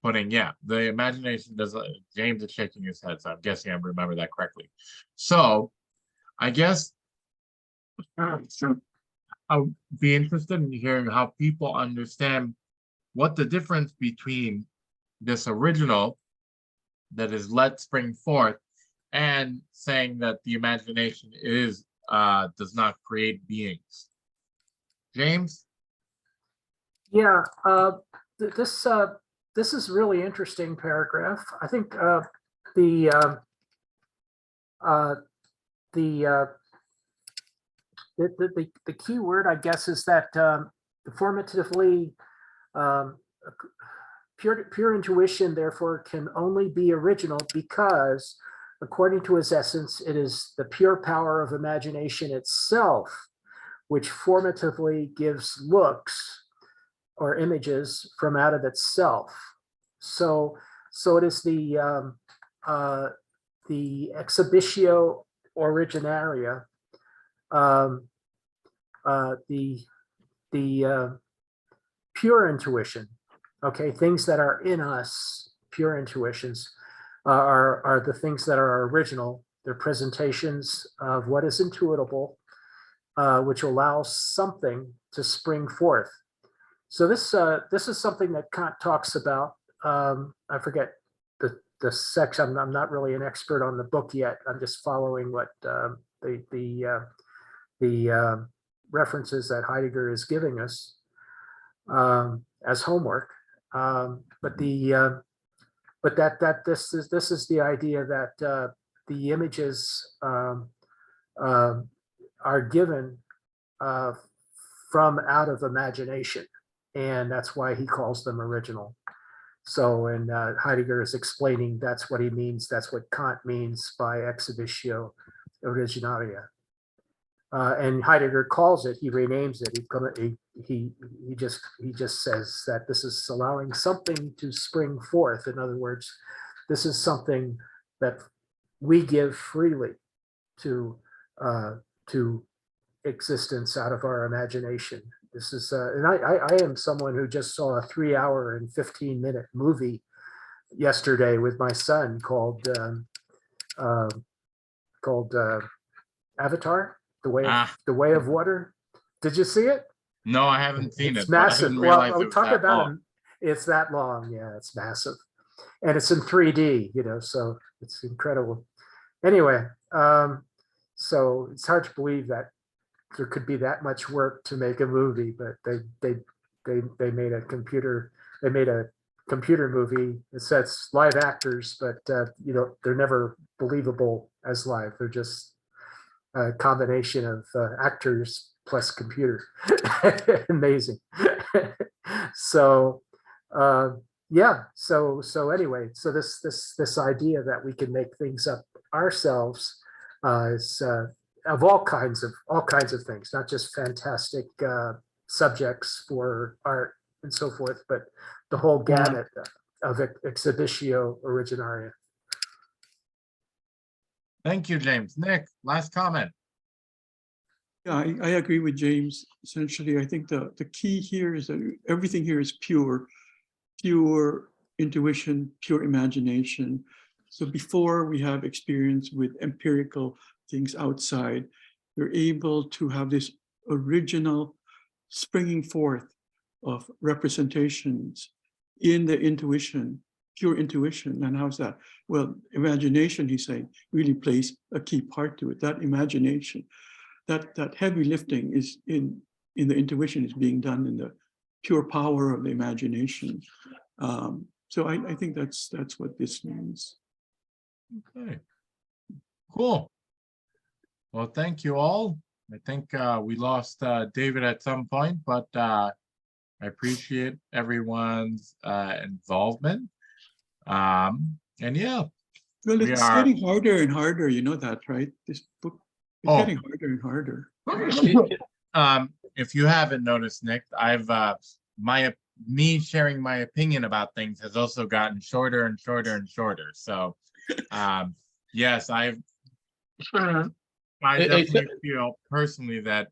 putting, the imagination doesn't. James is shaking his head, so I'm guessing I remember that correctly. So I guess I'll be interested in hearing how people understand what the difference between this original that is let spring forth and saying that the imagination is does not create beings. James? Yeah, this is really interesting paragraph. I think the key word, I guess, is that formatively pure intuition, therefore, can only be original because, according to its essence, it is the pure power of imagination itself which formatively gives looks or images from out of itself. So it is the exhibitio originaria, the pure intuition. Okay, things that are in us, pure intuitions, are the things that are original. They're presentations of what is intuitable, which allows something to spring forth. So this is something that Kant talks about. I forget the section. I'm not really an expert on the book yet. I'm just following what the references that Heidegger is giving us as homework. But this is the idea that the images are given from out of imagination, and that's why he calls them original. So, and Heidegger is explaining that's what he means. That's what Kant means by exhibitio originaria. And Heidegger calls it. He renames it. He just says that this is allowing something to spring forth. In other words, this is something that we give freely to existence out of our imagination. This is, and I am someone who just saw a 3-hour and 15-minute movie yesterday with my son called Avatar, the Way of Water. Did you see it? No, I haven't seen It's it. But I massive. didn't Well, realize it we was talk that about long. it. It's that long. Yeah, it's massive, and it's in 3D. So it's incredible. Anyway, so it's hard to believe that there could be that much work to make a movie, but they made a computer movie. It says live actors, but they're never believable as live. They're just a combination of actors plus computer. Amazing. So yeah. So anyway, so this idea that we can make things up ourselves is of all kinds of things, not just fantastic subjects for art and so forth, but the whole gamut of exhibitio originaria. Thank you, James. Nick, last comment. Yeah, I agree with James. Essentially, I think the key here is that everything here is pure intuition, pure imagination. So before we have experience with empirical things outside, we're able to have this original springing forth of representations in the intuition, pure intuition. And how's that? Well, imagination, he's saying, really plays a key part to it. That imagination, that heavy lifting is in the intuition is being done in the pure power of the imagination. So I think that's what this means. Okay, cool. Well, thank you all. I think we lost David at some point, but I appreciate everyone's involvement. And yeah, Well, we it's are. getting harder and harder. You know that, right? This book is getting harder and harder. If you haven't noticed, Nick, I've me sharing my opinion about things has also gotten shorter and shorter and shorter. So yes, I definitely feel personally that